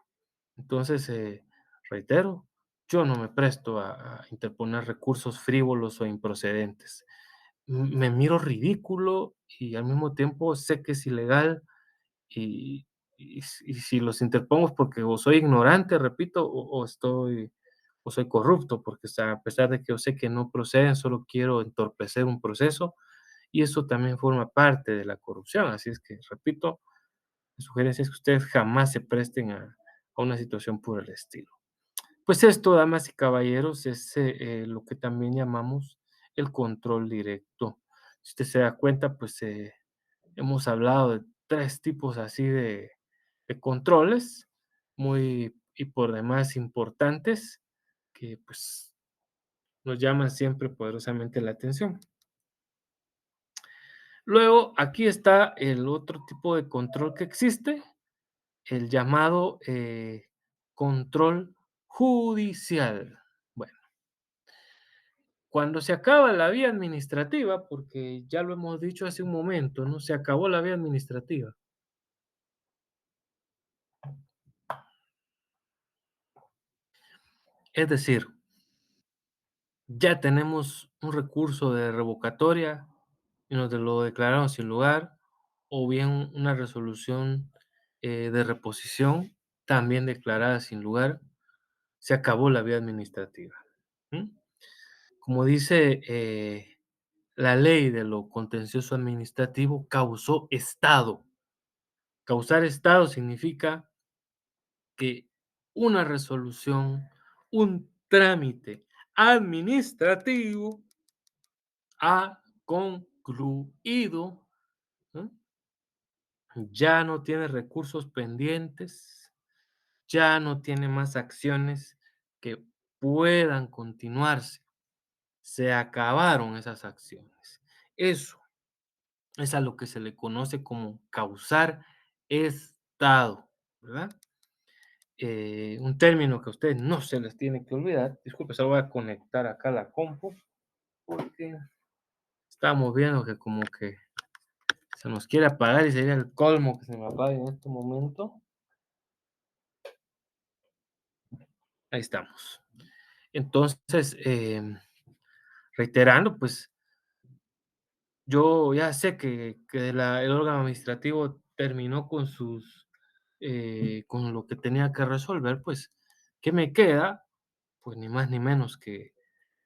Entonces, reitero, yo no me presto a interponer recursos frívolos o improcedentes. Me miro ridículo y al mismo tiempo sé que es ilegal y, y si los interpongo es porque o soy ignorante, repito, o soy corrupto, porque a pesar de que yo sé que no proceden, solo quiero entorpecer un proceso y eso también forma parte de la corrupción. Así es que, repito, mi sugerencia es que ustedes jamás se presten a una situación por el estilo. Pues esto, damas y caballeros, es lo que también llamamos el control directo. Si usted se da cuenta, pues hemos hablado de tres tipos así de controles muy y por demás importantes que pues nos llaman siempre poderosamente la atención. Luego, aquí está el otro tipo de control que existe, el llamado control judicial. Bueno, cuando se acaba la vía administrativa, porque ya lo hemos dicho hace un momento, ¿no? Se acabó la vía administrativa. Es decir, ya tenemos un recurso de revocatoria y nos lo declararon sin lugar, o bien una resolución de reposición también declarada sin lugar. Se acabó la vía administrativa. ¿M? Como dice la ley de lo contencioso administrativo, causó estado. Causar estado significa que una resolución, un trámite administrativo ha concluido, ¿no? Ya no tiene recursos pendientes, ya no tiene más acciones que puedan continuarse. Se acabaron esas acciones. Eso es a lo que se le conoce como causar estado, ¿verdad? Un término que a ustedes no se les tiene que olvidar. Disculpe, solo voy a conectar acá la compu porque estamos viendo que como que se nos quiere apagar y sería el colmo que se me apague en este momento. Ahí estamos. Entonces, reiterando, pues yo ya sé que el órgano administrativo terminó con con lo que tenía que resolver, pues, ¿qué me queda? Pues ni más ni menos que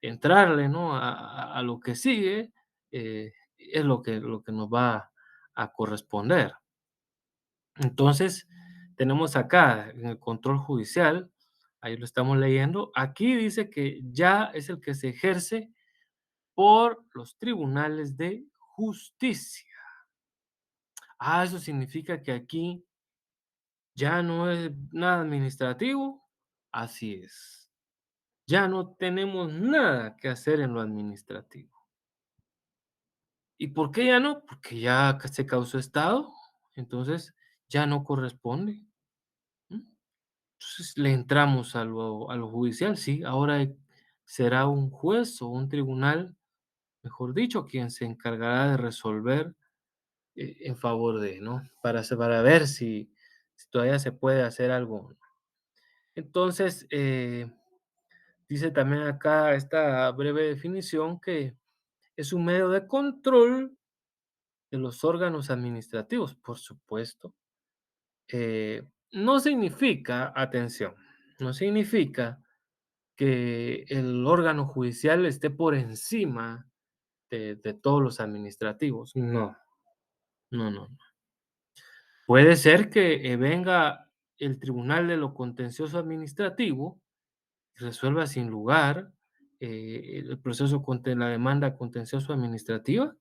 entrarle, ¿no? A lo que sigue, es lo que nos va a corresponder. Entonces, tenemos acá en el control judicial, ahí lo estamos leyendo, aquí dice que ya es el que se ejerce por los tribunales de justicia. Eso significa que aquí ya no es nada administrativo. Así es. Ya no tenemos nada que hacer en lo administrativo. ¿Y por qué ya no? Porque ya se causó estado, entonces ya no corresponde. ¿M? Entonces le entramos a lo judicial, sí, ahora será un juez o un tribunal, mejor dicho, quien se encargará de resolver en favor de, ¿no? Para ver si todavía se puede hacer algo. Entonces, dice también acá esta breve definición que es un medio de control de los órganos administrativos, por supuesto. No significa, atención, no significa que el órgano judicial esté por encima de todos los administrativos. No, no, no. Puede ser que venga el Tribunal de lo Contencioso Administrativo y resuelva sin lugar el proceso contra la demanda contencioso administrativa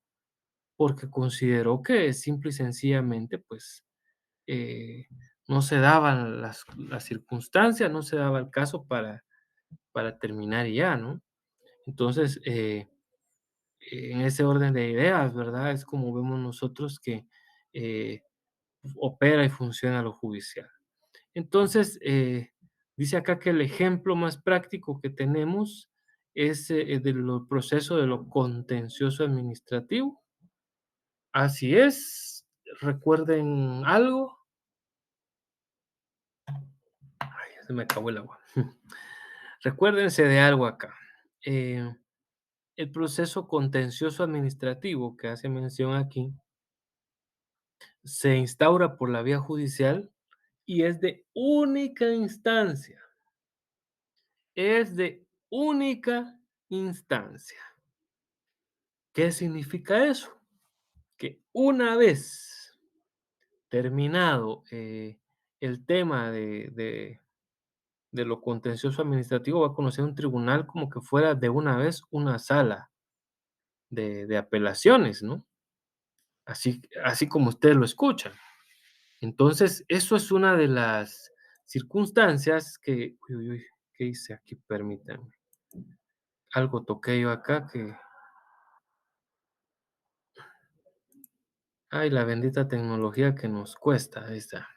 porque consideró que simple y sencillamente, pues, eh, no se daban las circunstancias, no se daba el caso para terminar ya, ¿no? Entonces, en ese orden de ideas, ¿verdad? Es como vemos nosotros que eh, opera y funciona lo judicial. Entonces, dice acá que el ejemplo más práctico que tenemos es del proceso de lo contencioso administrativo. Así es. Recuerden algo. Ay, se me acabó el agua. Recuérdense de algo acá. Eh, el proceso contencioso administrativo que hace mención aquí se instaura por la vía judicial y es de única instancia. Es de única instancia. ¿Qué significa eso? Que una vez terminado el tema de lo contencioso administrativo, va a conocer un tribunal como que fuera de una vez una sala de apelaciones, ¿no? Así como ustedes lo escuchan. Entonces, eso es una de las circunstancias que, uy, uy, uy, ¿qué hice aquí? Permítanme. Algo toqué yo acá que, ay, la bendita tecnología que nos cuesta, ahí está.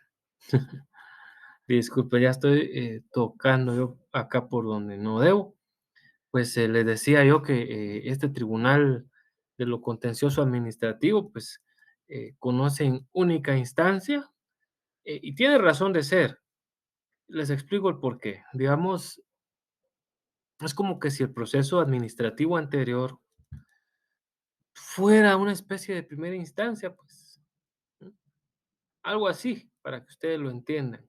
Disculpe, ya estoy tocando yo acá por donde no debo. Pues les decía yo que este tribunal de lo contencioso administrativo, pues conoce en única instancia y tiene razón de ser. Les explico el por qué. Digamos, es como que si el proceso administrativo anterior fuera una especie de primera instancia, pues, ¿no? Algo así, para que ustedes lo entiendan.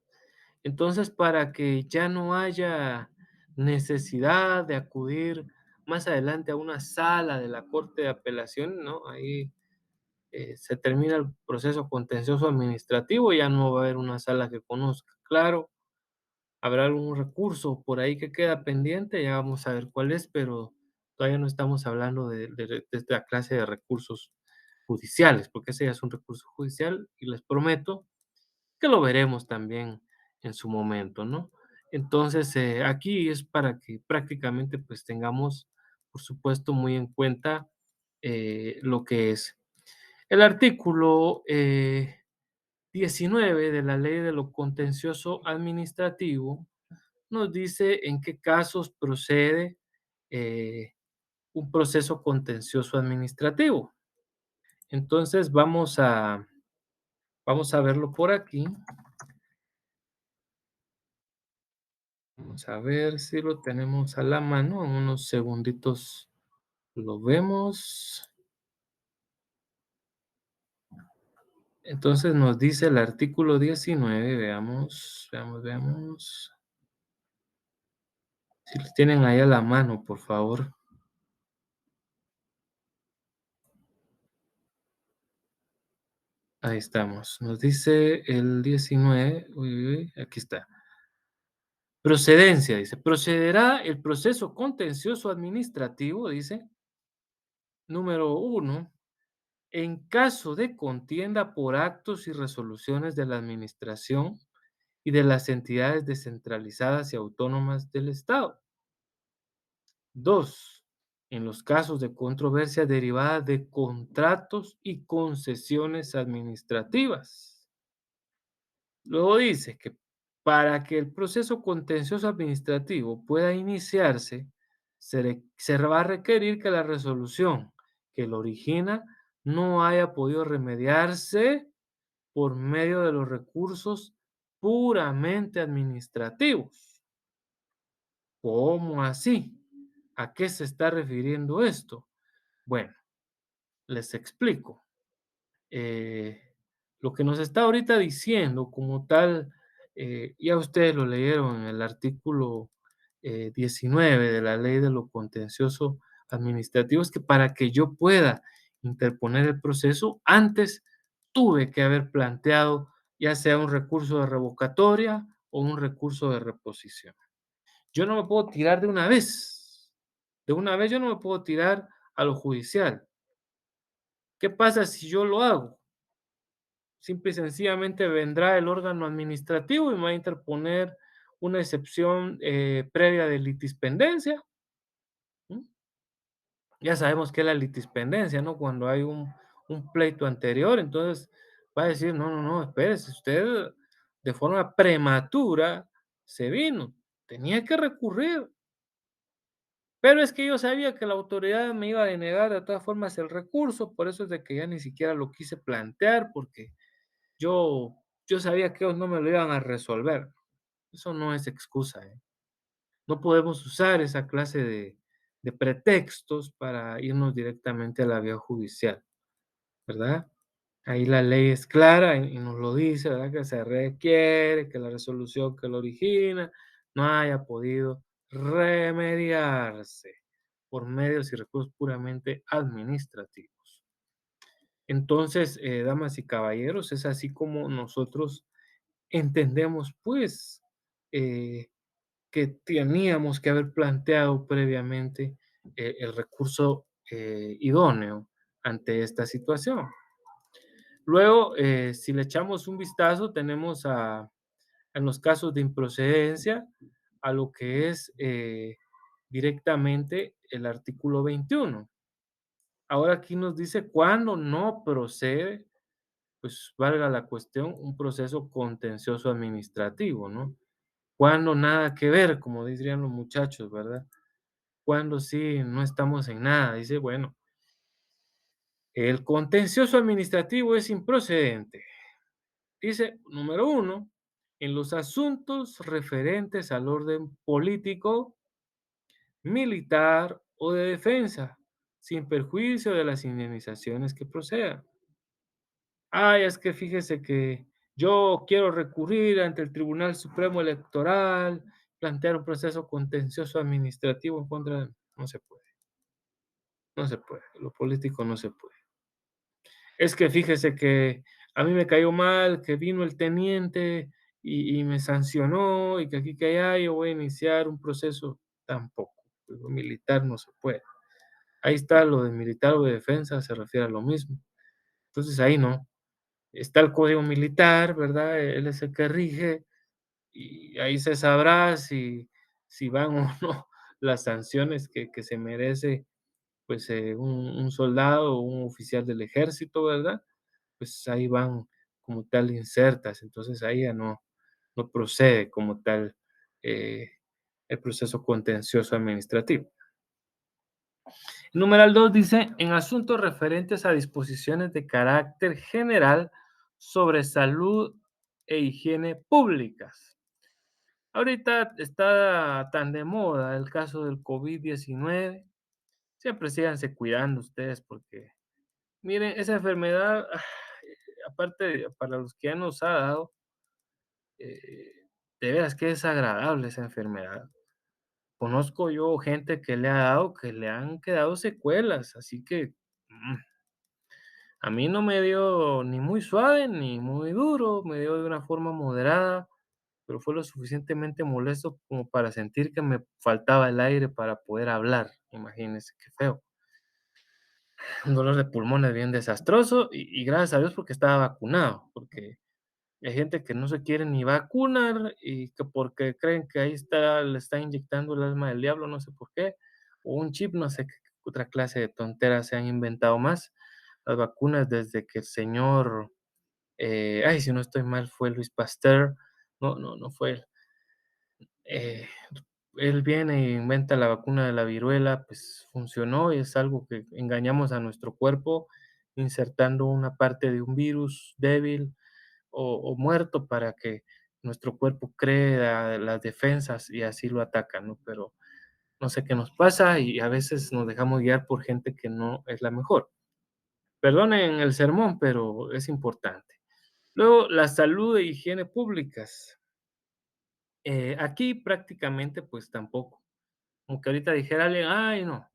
Entonces, para que ya no haya necesidad de acudir más adelante a una sala de la Corte de Apelación, ¿no? Ahí se termina el proceso contencioso administrativo, ya no va a haber una sala que conozca. Claro, habrá algún recurso por ahí que queda pendiente, ya vamos a ver cuál es, pero todavía no estamos hablando de esta clase de recursos judiciales, porque ese ya es un recurso judicial y les prometo que lo veremos también en su momento, ¿no? Entonces, aquí es para que prácticamente, pues, tengamos, por supuesto, muy en cuenta, lo que es. El artículo, 19 de la Ley de lo Contencioso Administrativo nos dice en qué casos procede, eh, un proceso contencioso administrativo. Entonces, vamos a verlo por aquí. Vamos a ver si lo tenemos a la mano, en unos segunditos lo vemos. Entonces nos dice el artículo 19, veamos. Si lo tienen ahí a la mano, por favor. Ahí estamos. Nos dice el 19, uy, uy, uy, aquí está. Procedencia, dice. Procederá el proceso contencioso administrativo, dice, número uno, en caso de contienda por actos y resoluciones de la administración y de las entidades descentralizadas y autónomas del Estado. 2, en los casos de controversia derivada de contratos y concesiones administrativas. Luego dice que para que el proceso contencioso administrativo pueda iniciarse, se va a requerir que la resolución que lo origina no haya podido remediarse por medio de los recursos puramente administrativos. ¿Cómo así? ¿A qué se está refiriendo esto? Bueno, les explico. Eh, lo que nos está ahorita diciendo como tal, ya ustedes lo leyeron en el artículo 19 de la Ley de lo Contencioso Administrativo, es que para que yo pueda interponer el proceso, antes tuve que haber planteado ya sea un recurso de revocatoria o un recurso de reposición. Yo no me puedo tirar de una vez. De una vez yo no me puedo tirar a lo judicial. ¿Qué pasa si yo lo hago? Simple y sencillamente vendrá el órgano administrativo y me va a interponer una excepción previa de litispendencia. ¿Mm? Ya sabemos que es la litispendencia, ¿no? Cuando hay un pleito anterior, entonces va a decir, no, no, no, espérese, usted de forma prematura se vino, tenía que recurrir. Pero es que yo sabía que la autoridad me iba a denegar de todas formas el recurso, por eso es de que ya ni siquiera lo quise plantear, porque yo, yo sabía que ellos no me lo iban a resolver. Eso no es excusa, ¿eh? No podemos usar esa clase de pretextos para irnos directamente a la vía judicial, ¿verdad? Ahí la ley es clara y nos lo dice, ¿verdad? Que se requiere que la resolución que lo origina no haya podido remediarse por medios y recursos puramente administrativos. Entonces, damas y caballeros, es así como nosotros entendemos, pues, eh, que teníamos que haber planteado previamente el recurso idóneo ante esta situación. Luego, si le echamos un vistazo, tenemos en los casos de improcedencia a lo que es directamente el artículo 21. Ahora aquí nos dice cuándo no procede, pues valga la cuestión, un proceso contencioso administrativo, ¿no? Cuando nada que ver, como dirían los muchachos, ¿verdad? Cuando sí no estamos en nada. Dice, bueno, el contencioso administrativo es improcedente. Dice, número uno, en los asuntos referentes al orden político, militar o de defensa, sin perjuicio de las indemnizaciones que procedan. Ay, es que fíjese que yo quiero recurrir ante el Tribunal Supremo Electoral, plantear un proceso contencioso administrativo en contra de... No se puede, no se puede, lo político no se puede. Es que fíjese que a mí me cayó mal que vino el teniente y me sancionó y que aquí que allá yo voy a iniciar un proceso, tampoco. Lo militar no se puede. Ahí está lo de militar o de defensa, se refiere a lo mismo. Entonces ahí no. Está el código militar, ¿verdad? Él es el que rige, y ahí se sabrá si van o no las sanciones que se merece, pues, un soldado o un oficial del ejército, ¿verdad? Pues ahí van como tal insertas, entonces ahí ya no procede como tal, eh, el proceso contencioso administrativo. Numeral 2 dice, en asuntos referentes a disposiciones de carácter general sobre salud e higiene públicas. Ahorita está tan de moda el caso del COVID-19. Siempre síganse cuidando ustedes porque, miren, esa enfermedad, aparte para los que ya nos ha dado, de veras que es agradable esa enfermedad. Conozco yo gente que le ha dado, que le han quedado secuelas, así que a mí no me dio ni muy suave ni muy duro, me dio de una forma moderada, pero fue lo suficientemente molesto como para sentir que me faltaba el aire para poder hablar. Imagínense qué feo. Un dolor de pulmones bien desastroso y gracias a Dios porque estaba vacunado, porque hay gente que no se quiere ni vacunar y que porque creen que ahí está, le está inyectando el alma del diablo, no sé por qué, o un chip, no sé qué otra clase de tonteras se han inventado más. Las vacunas desde que el señor, ay, si no estoy mal, fue Luis Pasteur, no fue él. eh, Él viene e inventa la vacuna de la viruela, pues funcionó y es algo que engañamos a nuestro cuerpo insertando una parte de un virus débil o muerto para que nuestro cuerpo cree las defensas y así lo ataca, ¿no? Pero no sé qué nos pasa y a veces nos dejamos guiar por gente que no es la mejor. Perdonen el sermón, pero es importante. Luego, la salud e higiene públicas. Aquí prácticamente pues tampoco. Como que ahorita dijera alguien: "Ay, no,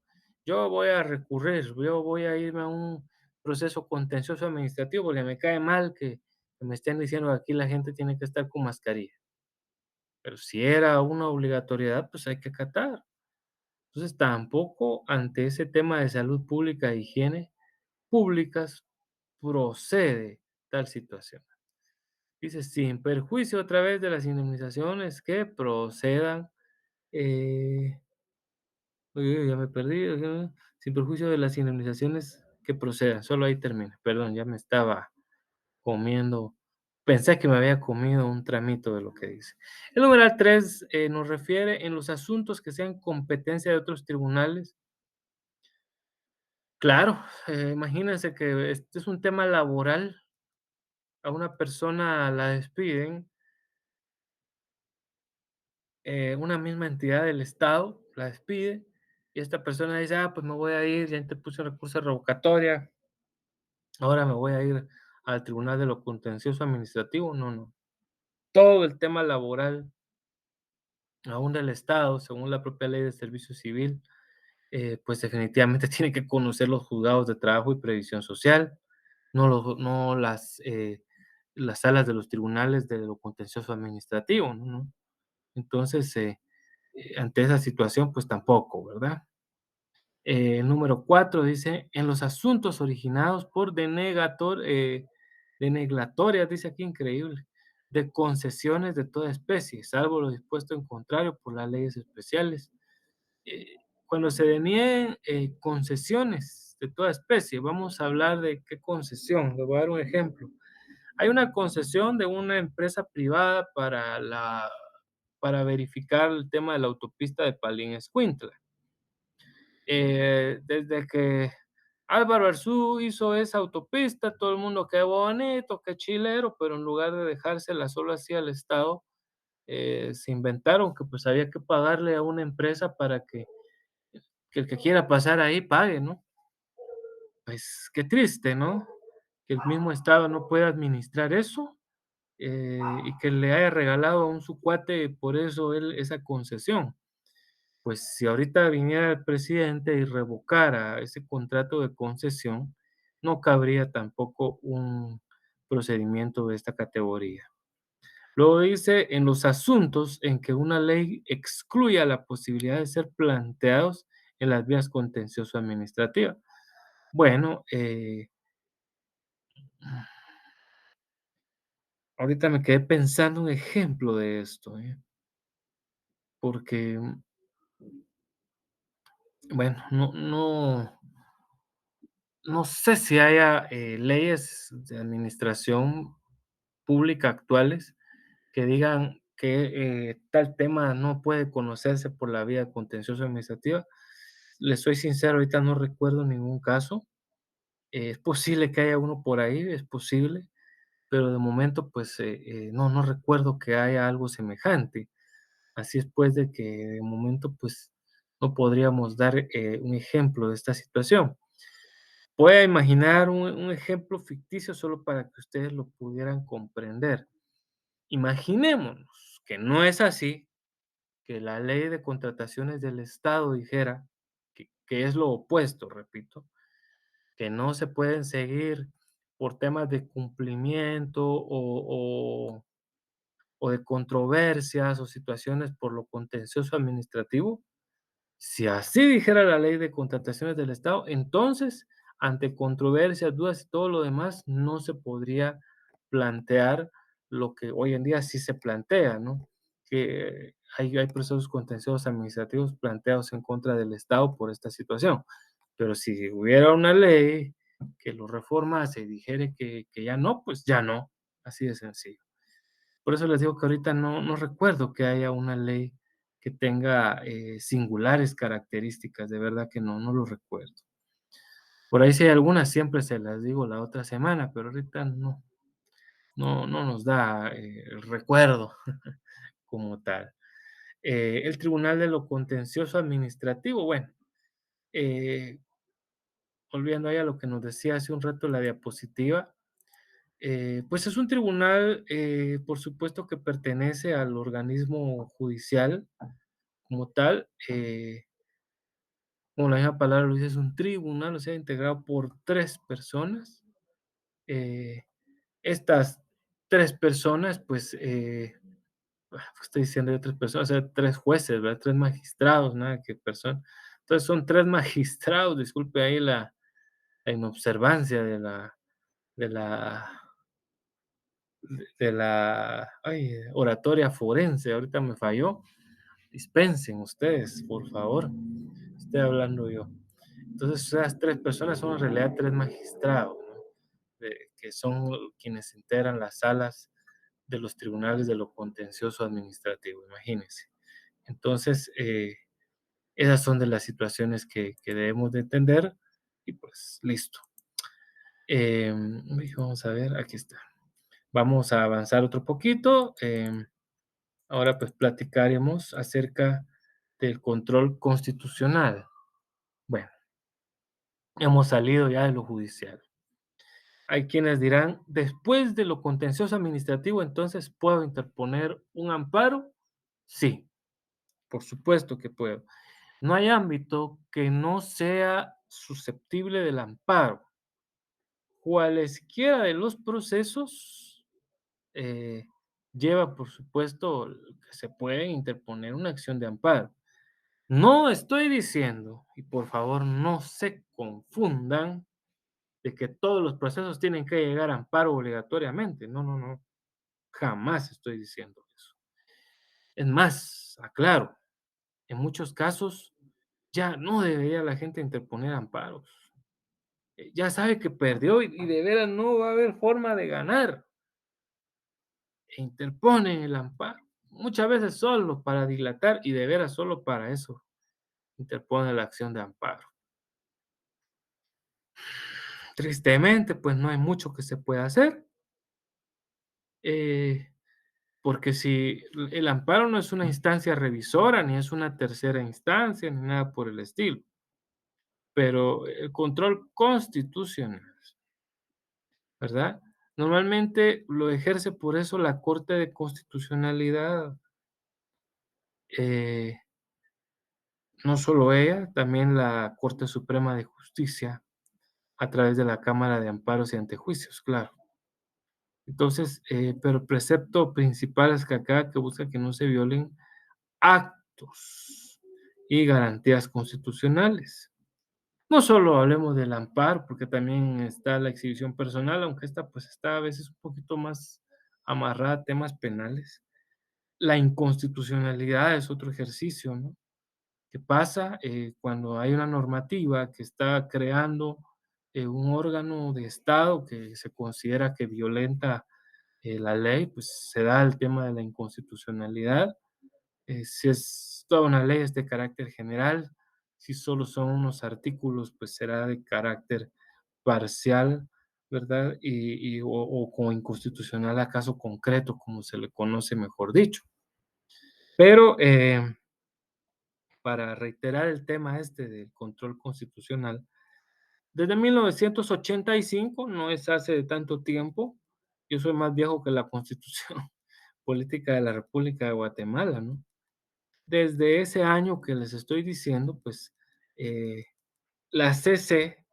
yo voy a recurrir, yo voy a irme a un proceso contencioso administrativo porque me cae mal que me estén diciendo que aquí la gente tiene que estar con mascarilla". Pero si era una obligatoriedad, pues hay que acatar. Entonces, tampoco ante ese tema de salud pública e higiene públicas procede tal situación. Dice: "Sin perjuicio otra vez de las indemnizaciones que procedan", eh uy, ya me perdí, ajá. Sin perjuicio de las indemnizaciones que procedan, solo ahí termina. Perdón, ya me estaba comiendo, pensé que me había comido un tramito de lo que dice. El numeral 3 nos refiere en los asuntos que sean competencia de otros tribunales. Claro, imagínense que este es un tema laboral, a una persona la despiden, una misma entidad del Estado la despide, y esta persona dice: "Ah, pues me voy a ir, ya interpuse recurso de revocatoria, ahora me voy a ir al Tribunal de lo Contencioso Administrativo". No, no. Todo el tema laboral, aún del Estado, según la propia Ley de Servicio Civil, pues definitivamente tiene que conocer los juzgados de trabajo y previsión social, no las salas de los tribunales de lo contencioso administrativo, ¿no? ¿No? Entonces, ante esa situación, pues tampoco, ¿verdad? Número 4 dice, en los asuntos originados por denegatorias, dice aquí increíble, de concesiones de toda especie, salvo lo dispuesto en contrario por las leyes especiales. Cuando se denieguen concesiones de toda especie, vamos a hablar de qué concesión. Le voy a dar un ejemplo. Hay una concesión de una empresa privada para verificar el tema de la autopista de Palín-Escuintla. Desde que Álvaro Arzú hizo esa autopista, todo el mundo, qué bonito, qué chilero, pero en lugar de dejársela solo así al Estado, se inventaron que pues había que pagarle a una empresa para que el que quiera pasar ahí pague, ¿no? Pues qué triste, ¿no? Que el mismo Estado no pueda administrar eso, y que le haya regalado a un su cuate por eso él esa concesión. Pues si ahorita viniera el presidente y revocara ese contrato de concesión, no cabría tampoco un procedimiento de esta categoría. Luego dice, en los asuntos en que una ley excluya la posibilidad de ser planteados en las vías contencioso administrativas. Bueno, ahorita me quedé pensando un ejemplo de esto, porque, bueno, no sé si haya, leyes de administración pública actuales que digan que, tal tema no puede conocerse por la vía contencioso administrativa. Les soy sincero, ahorita no recuerdo ningún caso. Es posible que haya uno por ahí, es posible, pero de momento, pues, no recuerdo que haya algo semejante. Así es, pues, de que de momento, pues, no podríamos dar, un ejemplo de esta situación. Voy a imaginar un ejemplo ficticio solo para que ustedes lo pudieran comprender. Imaginémonos que no es así, que la ley de contrataciones del Estado dijera que es lo opuesto, repito, que no se pueden seguir por temas de cumplimiento o de controversias o situaciones por lo contencioso administrativo. Si así dijera la ley de contrataciones del Estado, entonces, ante controversias, dudas y todo lo demás, no se podría plantear lo que hoy en día sí se plantea, ¿no? Que hay procesos contenciosos administrativos planteados en contra del Estado por esta situación. Pero si hubiera una ley que lo reformase y dijere que ya no, pues ya no, así de sencillo. Por eso les digo que ahorita no recuerdo que haya una ley que tenga, singulares características, de verdad que no lo recuerdo. Por ahí si hay algunas, siempre se las digo la otra semana, pero ahorita no nos da, el recuerdo como tal. El Tribunal de lo Contencioso Administrativo, bueno, eh, volviendo ahí a lo que nos decía hace un rato la diapositiva, pues es un tribunal, por supuesto que pertenece al organismo judicial como tal, como la misma palabra lo dice, es un tribunal, o sea, integrado por 3 personas. Eh, Estas 3 personas, pues, estoy diciendo de 3 personas, o sea, 3 jueces, ¿verdad? 3 magistrados, nada que personas. Entonces, son 3 magistrados, disculpe ahí la inobservancia de la ay, oratoria forense, ahorita me falló. Dispensen ustedes, por favor, estoy hablando yo. Entonces, esas 3 personas son en realidad 3 magistrados, ¿no? Que son quienes integran las salas de los tribunales de lo contencioso administrativo, imagínense. Entonces, esas son de las situaciones que debemos de entender y pues listo. Vamos a ver, aquí está. Vamos a avanzar otro poquito. Ahora pues platicaremos acerca del control constitucional. Bueno, hemos salido ya de lo judicial. Hay quienes dirán, después de lo contencioso administrativo, entonces, ¿puedo interponer un amparo? Sí, por supuesto que puedo. No hay ámbito que no sea susceptible del amparo. Cualesquiera de los procesos eh, lleva, por supuesto, que se puede interponer una acción de amparo. No estoy diciendo, y por favor no se confundan, de que todos los procesos tienen que llegar a amparo obligatoriamente. No, jamás estoy diciendo eso. Es más, aclaro, en muchos casos ya no debería la gente interponer amparos. Ya sabe que perdió y de veras no va a haber forma de ganar. E interponen el amparo. Muchas veces solo para dilatar y de veras solo para eso interpone la acción de amparo. Tristemente, pues no hay mucho que se pueda hacer. eh, Porque si el amparo no es una instancia revisora, ni es una tercera instancia, ni nada por el estilo, pero el control constitucional, ¿verdad? Normalmente lo ejerce por eso la Corte de Constitucionalidad, eh, no solo ella, también la Corte Suprema de Justicia, a través de la Cámara de Amparos y Antejuicios, claro. Entonces, pero el precepto principal es que acá que busca que no se violen actos y garantías constitucionales. No solo hablemos del amparo, porque también está la exhibición personal, aunque esta pues está a veces un poquito más amarrada a temas penales. La inconstitucionalidad es otro ejercicio, ¿no? ¿Qué pasa cuando hay una normativa que está creando un órgano de Estado que se considera que violenta la ley? Pues se da el tema de la inconstitucionalidad. Si es toda una ley es de carácter general, si solo son unos artículos, pues será de carácter parcial, ¿verdad? O como inconstitucional a caso concreto, como se le conoce mejor dicho. Pero para reiterar el tema este del control constitucional, desde 1985, no es hace de tanto tiempo, yo soy más viejo que la Constitución Política de la República de Guatemala, ¿no? Desde ese año que les estoy diciendo, pues eh, la CC,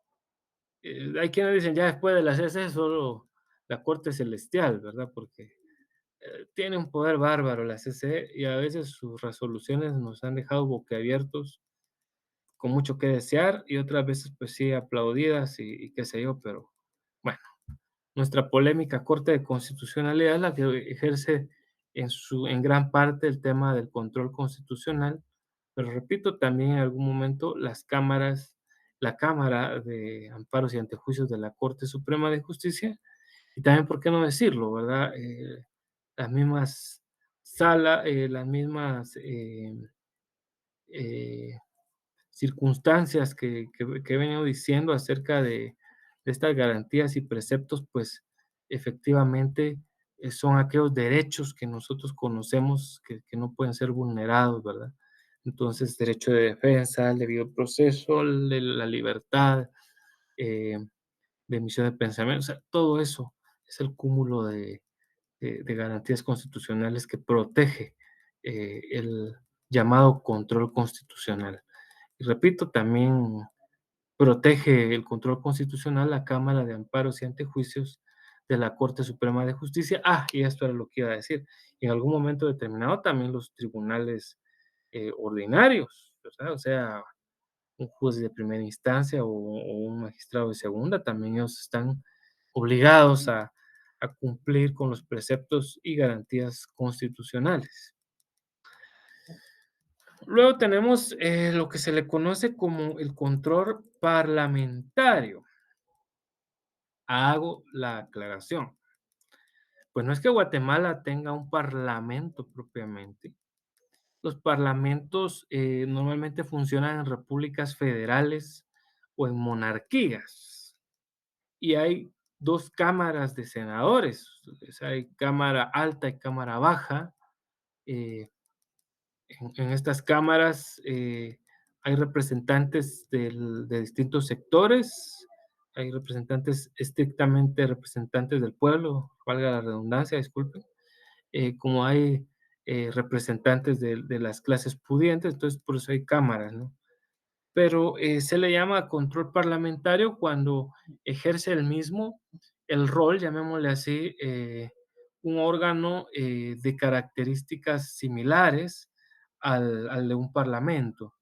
hay quienes dicen ya después de la CC solo la Corte Celestial, ¿verdad? Porque tiene un poder bárbaro la CC y a veces sus resoluciones nos han dejado boquiabiertos con mucho que desear y otras veces pues sí aplaudidas y qué sé yo, pero bueno, nuestra polémica Corte de Constitucionalidad es la que ejerce en gran parte el tema del control constitucional, pero repito, también en algún momento la Cámara de Amparos y Antejuicios de la Corte Suprema de Justicia, y también, ¿por qué no decirlo, verdad? Las mismas las mismas eh, circunstancias que he venido diciendo acerca de estas garantías y preceptos, pues efectivamente son aquellos derechos que nosotros conocemos que no pueden ser vulnerados, ¿verdad? Entonces, derecho de defensa, el debido proceso, la libertad, eh, de emisión de pensamiento, o sea, todo eso es el cúmulo de garantías constitucionales que protege el llamado control constitucional. Y repito, también protege el control constitucional la Cámara de Amparos y Antejuicios de la Corte Suprema de Justicia. Ah, y esto era lo que iba a decir. En algún momento determinado también los tribunales ordinarios, ¿verdad? O sea, un juez de primera instancia o un magistrado de segunda, también ellos están obligados a cumplir con los preceptos y garantías constitucionales. Luego tenemos lo que se le conoce como el control parlamentario. Hago la aclaración. Pues no es que Guatemala tenga un parlamento propiamente. Los parlamentos normalmente funcionan en repúblicas federales o en monarquías. Y hay dos cámaras de senadores. O sea, hay cámara alta y cámara baja. Eh, en estas cámaras hay representantes de distintos sectores, hay representantes estrictamente representantes del pueblo, valga la redundancia, disculpen, como hay representantes de las clases pudientes, entonces por eso hay cámaras, ¿no? Pero se le llama control parlamentario cuando ejerce el mismo el rol, llamémosle así, un órgano de características similares al de un parlamento,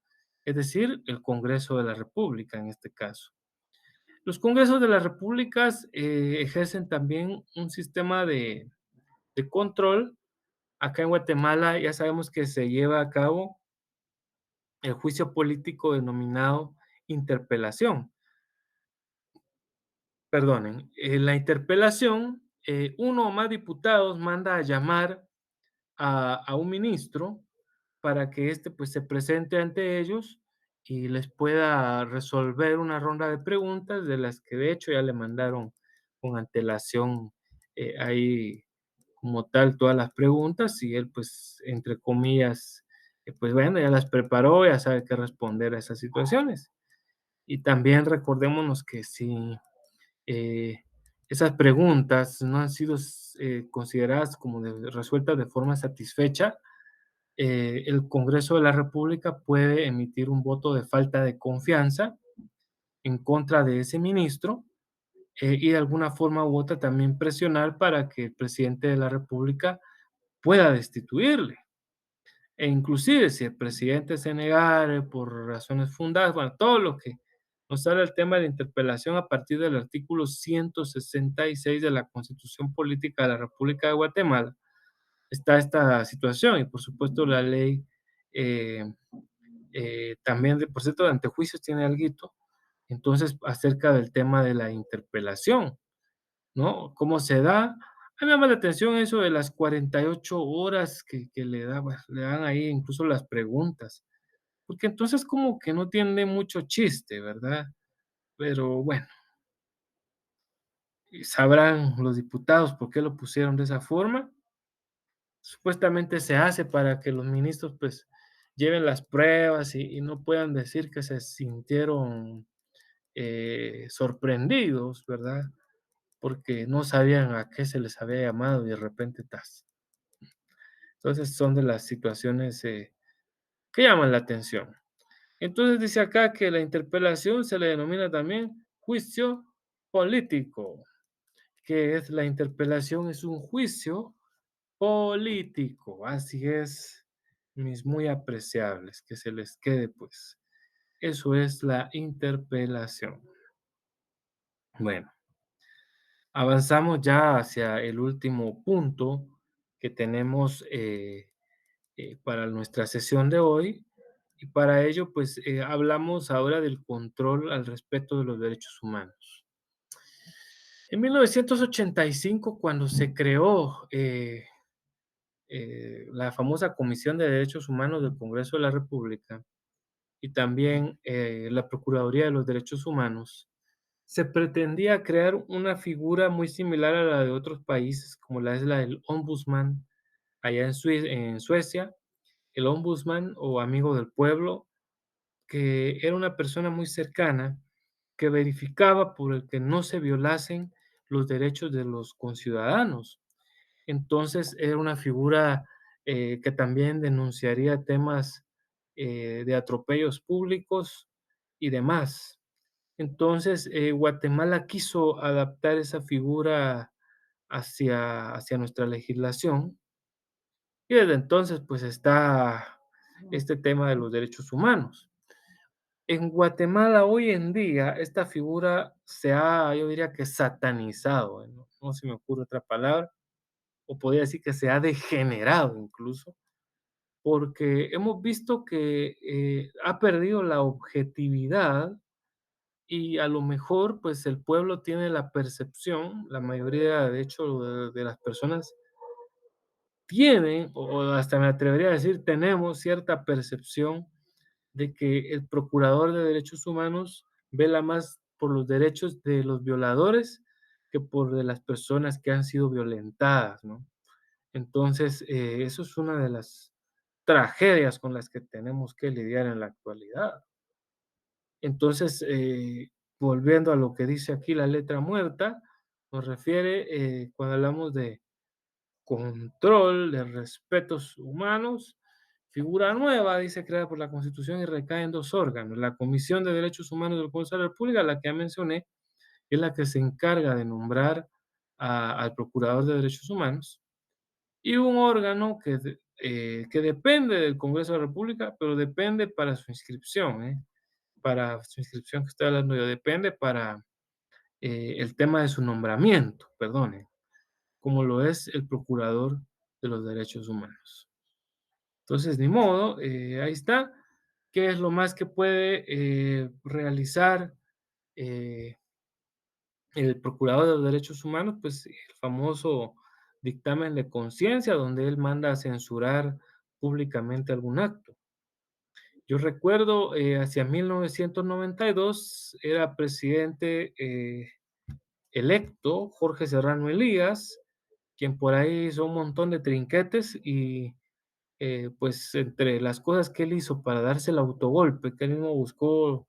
es decir, el Congreso de la República en este caso. Los congresos de las repúblicas ejercen también un sistema de control. Acá en Guatemala ya sabemos que se lleva a cabo el juicio político denominado interpelación. Perdonen, en la interpelación, uno o más diputados manda a llamar a un ministro para que éste pues se presente ante ellos y les pueda resolver una ronda de preguntas de las que de hecho ya le mandaron con antelación ahí como tal todas las preguntas y él pues entre comillas pues bueno ya las preparó, ya sabe qué responder a esas situaciones. Y también recordémonos que si eh, esas preguntas no han sido consideradas como resueltas de forma satisfecha, el Congreso de la República puede emitir un voto de falta de confianza en contra de ese ministro y de alguna forma u otra también presionar para que el presidente de la República pueda destituirle. E inclusive si el presidente se negare por razones fundadas, bueno, todo lo que nos sale el tema de la interpelación a partir del artículo 166 de la Constitución Política de la República de Guatemala. Está esta situación y, por supuesto, la ley eh, también, por cierto, de antejuicios tiene alguito. Entonces, acerca del tema de la interpelación, ¿no? ¿Cómo se da? A mí me llama la atención eso de las 48 horas que le dan ahí, incluso las preguntas, porque entonces como que no tiene mucho chiste, ¿verdad? Pero bueno, y sabrán los diputados por qué lo pusieron de esa forma. Supuestamente se hace para que los ministros pues lleven las pruebas y no puedan decir que se sintieron sorprendidos, ¿verdad? Porque no sabían a qué se les había llamado y de repente tas. Entonces son de las situaciones que llaman la atención. Entonces dice acá que la interpelación se le denomina también juicio político, que es la interpelación, es un juicio político. Así es, mis muy apreciables, que se les quede pues. Eso es la interpelación. Bueno, avanzamos ya hacia el último punto que tenemos para nuestra sesión de hoy. Y para ello, pues hablamos ahora del control al respeto de los derechos humanos. En 1985, cuando se creó la famosa Comisión de Derechos Humanos del Congreso de la República y también la Procuraduría de los Derechos Humanos, se pretendía crear una figura muy similar a la de otros países, como la es la del ombudsman allá en Suecia, el ombudsman o amigo del pueblo, que era una persona muy cercana que verificaba por el que no se violasen los derechos de los conciudadanos. Entonces era una figura que también denunciaría temas de atropellos públicos y demás. Entonces, Guatemala quiso adaptar esa figura hacia nuestra legislación y desde entonces pues está este tema de los derechos humanos. En Guatemala hoy en día esta figura se ha, yo diría que satanizado, no se me ocurre otra palabra, o podría decir que se ha degenerado incluso, porque hemos visto que ha perdido la objetividad y a lo mejor pues el pueblo tiene la percepción, la mayoría de hecho de las personas tienen, o hasta me atrevería a decir, tenemos cierta percepción de que el procurador de derechos humanos vela más por los derechos de los violadores que por de las personas que han sido violentadas, ¿no? Entonces, eso es una de las tragedias con las que tenemos que lidiar en la actualidad. Entonces, volviendo a lo que dice aquí la letra muerta, nos refiere, cuando hablamos de control de respetos humanos, figura nueva, dice, creada por la Constitución y recae en dos órganos. La Comisión de Derechos Humanos del Congreso de la República, la que ya mencioné, es la que se encarga de nombrar al Procurador de Derechos Humanos, y un órgano que depende del Congreso de la República, pero depende para su inscripción, para su inscripción que estoy hablando yo, depende para el tema de su nombramiento, perdone, como lo es el Procurador de los Derechos Humanos. Entonces, ni modo, ahí está. ¿Qué es lo más que puede realizar eh, el Procurador de los Derechos Humanos? Pues el famoso dictamen de conciencia, donde él manda a censurar públicamente algún acto. Yo recuerdo hacia 1992 era presidente electo Jorge Serrano Elías, quien por ahí hizo un montón de trinquetes y pues entre las cosas que él hizo para darse el autogolpe, que él mismo buscó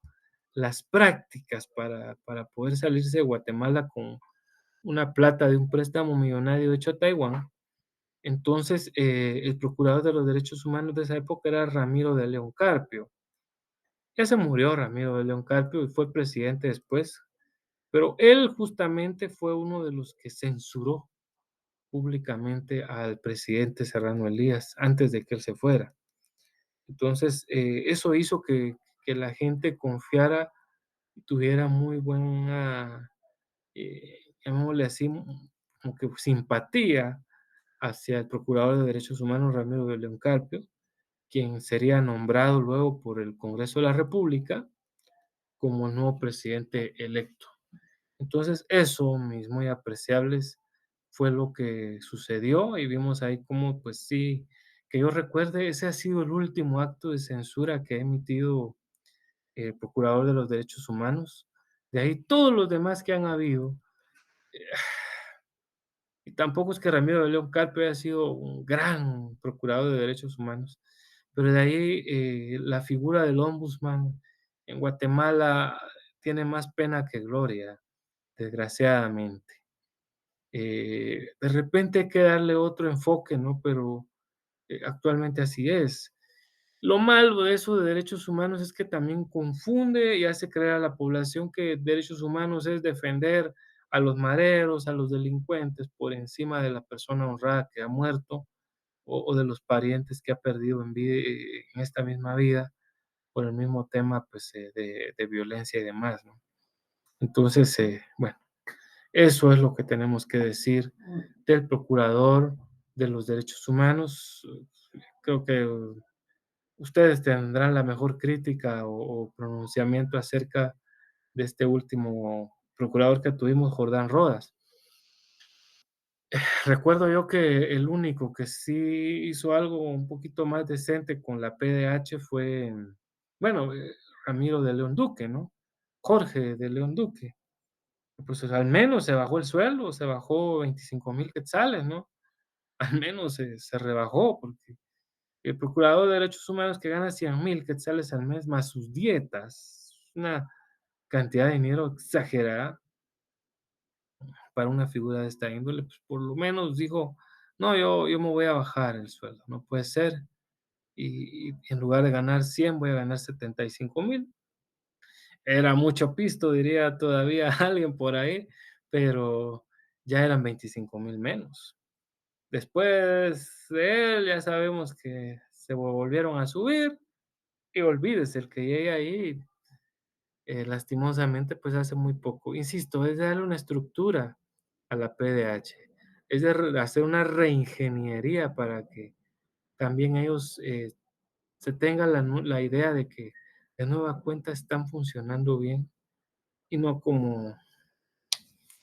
las prácticas para poder salirse de Guatemala con una plata de un préstamo millonario hecho a Taiwán. Entonces, el procurador de los derechos humanos de esa época era Ramiro de León Carpio. Ya se murió Ramiro de León Carpio y fue presidente después, pero él justamente fue uno de los que censuró públicamente al presidente Serrano Elías antes de que él se fuera. Entonces, eso hizo que la gente confiara tuviera muy buena, llamémosle así, como que simpatía hacia el Procurador de Derechos Humanos, Ramiro de León Carpio, quien sería nombrado luego por el Congreso de la República como el nuevo presidente electo. Entonces, eso, mis muy apreciables, fue lo que sucedió y vimos ahí cómo, pues sí, que yo recuerde, ese ha sido el último acto de censura que ha emitido el Procurador de los Derechos Humanos. De ahí todos los demás que han habido, y tampoco es que Ramiro de León Carpio haya sido un gran procurador de derechos humanos, pero de ahí la figura del ombudsman en Guatemala tiene más pena que gloria, desgraciadamente. De repente hay que darle otro enfoque, ¿no? Pero actualmente así es. Lo malo de eso de derechos humanos es que también confunde y hace creer a la población que derechos humanos es defender a los mareros, a los delincuentes, por encima de la persona honrada que ha muerto o de los parientes que ha perdido en esta misma vida por el mismo tema pues, de violencia y demás, ¿no? Entonces, bueno, eso es lo que tenemos que decir del procurador de los derechos humanos. Creo que ustedes tendrán la mejor crítica o pronunciamiento acerca de este último procurador que tuvimos, Jordán Rodas. Recuerdo yo que el único que sí hizo algo un poquito más decente con la PDH fue, bueno, Ramiro de León Duque, ¿no? Jorge de León Duque. Pues al menos se bajó el sueldo, se bajó 25,000 quetzales, ¿no? Al menos se rebajó, porque el procurador de derechos humanos que gana 100,000 quetzales al mes más sus dietas, una cantidad de dinero exagerada para una figura de esta índole, pues por lo menos dijo, no, yo me voy a bajar el sueldo, no puede ser. Y en lugar de ganar 100 voy a ganar 75,000. Era mucho pisto, diría todavía alguien por ahí, pero ya eran 25,000 menos. Después de él, ya sabemos que se volvieron a subir y olvídese, el que llegue ahí, lastimosamente, pues hace muy poco. Insisto, es darle una estructura a la PDH, es de hacer una reingeniería para que también ellos se tengan la idea de que de nueva cuenta están funcionando bien y no como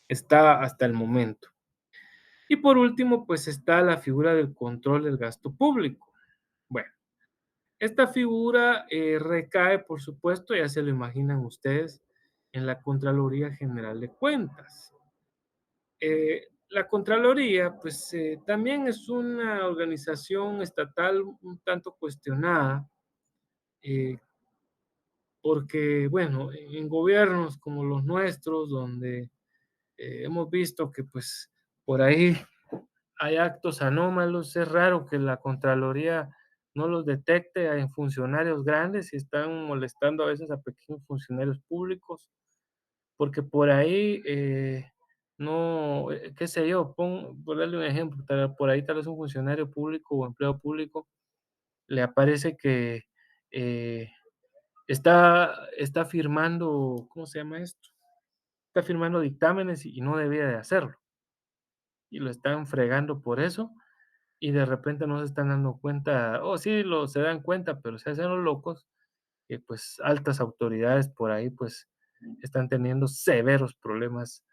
está hasta el momento. Y por último, pues está la figura del control del gasto público. Bueno, esta figura recae, por supuesto, ya se lo imaginan ustedes, en la Contraloría General de Cuentas. La Contraloría, pues también es una organización estatal un tanto cuestionada, eh, porque, bueno, en gobiernos como los nuestros, donde hemos visto que, pues, por ahí hay actos anómalos, es raro que la Contraloría no los detecte en funcionarios grandes y están molestando a veces a pequeños funcionarios públicos, porque por ahí, no, qué sé yo, por darle un ejemplo, por ahí tal vez un funcionario público o empleado público le aparece que eh, está firmando, ¿cómo se llama esto? Está firmando dictámenes y no debía de hacerlo, y lo están fregando por eso, y de repente no se están dando cuenta, o sí se dan cuenta, pero se hacen los locos, que pues altas autoridades por ahí pues están teniendo severos problemas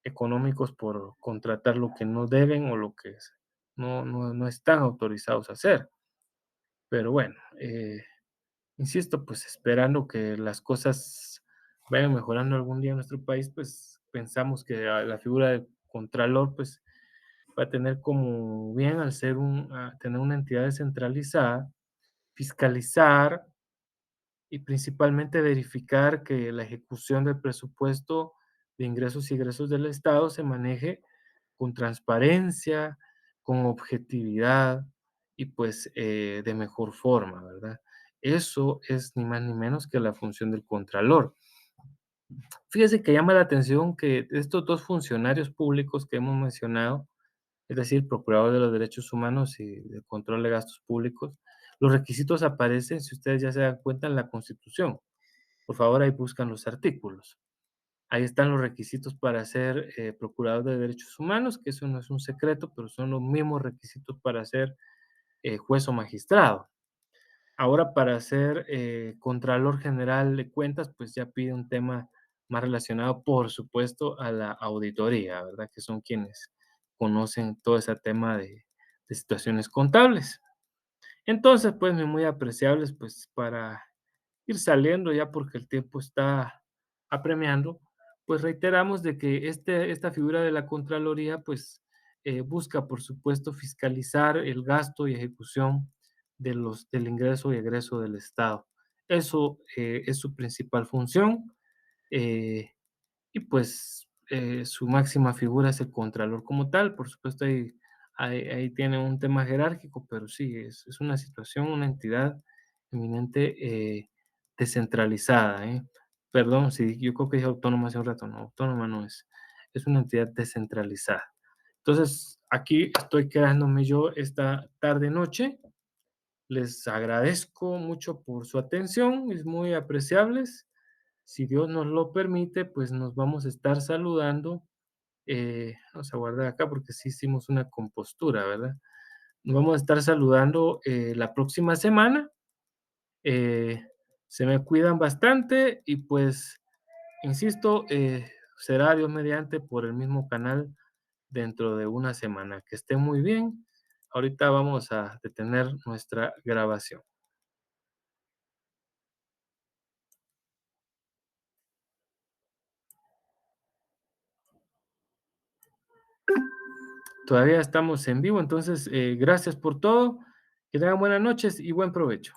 económicos por contratar lo que no deben o lo que no están autorizados a hacer. Pero bueno, insisto, pues esperando que las cosas vayan mejorando algún día en nuestro país, pues pensamos que la figura del contralor pues va a tener como bien al ser tener una entidad descentralizada, fiscalizar y principalmente verificar que la ejecución del presupuesto de ingresos y egresos del Estado se maneje con transparencia, con objetividad y pues de mejor forma, ¿verdad? Eso es ni más ni menos que la función del contralor. Fíjese que llama la atención que estos dos funcionarios públicos que hemos mencionado, es decir, Procurador de los Derechos Humanos y de Control de Gastos Públicos, los requisitos aparecen, si ustedes ya se dan cuenta, en la Constitución. por favor ahí buscan los artículos. Ahí están los requisitos para ser procurador de derechos humanos, que eso no es un secreto, pero son los mismos requisitos para ser juez o magistrado. Ahora para ser Contralor General de Cuentas, pues ya pide un tema más relacionado, por supuesto, a la auditoría, ¿verdad? Que son quienes conocen todo ese tema de situaciones contables. Entonces, pues muy apreciables, pues para ir saliendo ya porque el tiempo está apremiando, pues reiteramos de que esta figura de la Contraloría, pues busca, por supuesto, fiscalizar el gasto y ejecución del ingreso y egreso del Estado. Eso es su principal función. eh, y pues su máxima figura es el contralor como tal. Por supuesto, ahí tiene un tema jerárquico, pero sí, es una situación, una entidad eminente descentralizada. Perdón, sí, yo creo que dije autónoma hace un rato, no, autónoma no es una entidad descentralizada. Entonces, aquí estoy quedándome yo esta tarde-noche. Les agradezco mucho por su atención, es muy apreciables. Si Dios nos lo permite, pues nos vamos a estar saludando. Vamos a guardar acá porque sí hicimos una compostura, ¿verdad? Nos vamos a estar saludando la próxima semana. Eh, Se me cuidan bastante y pues, insisto, será Dios mediante por el mismo canal dentro de una semana. Que esté muy bien. Ahorita vamos a detener nuestra grabación. Todavía estamos en vivo, entonces gracias por todo. Que tengan buenas noches y buen provecho.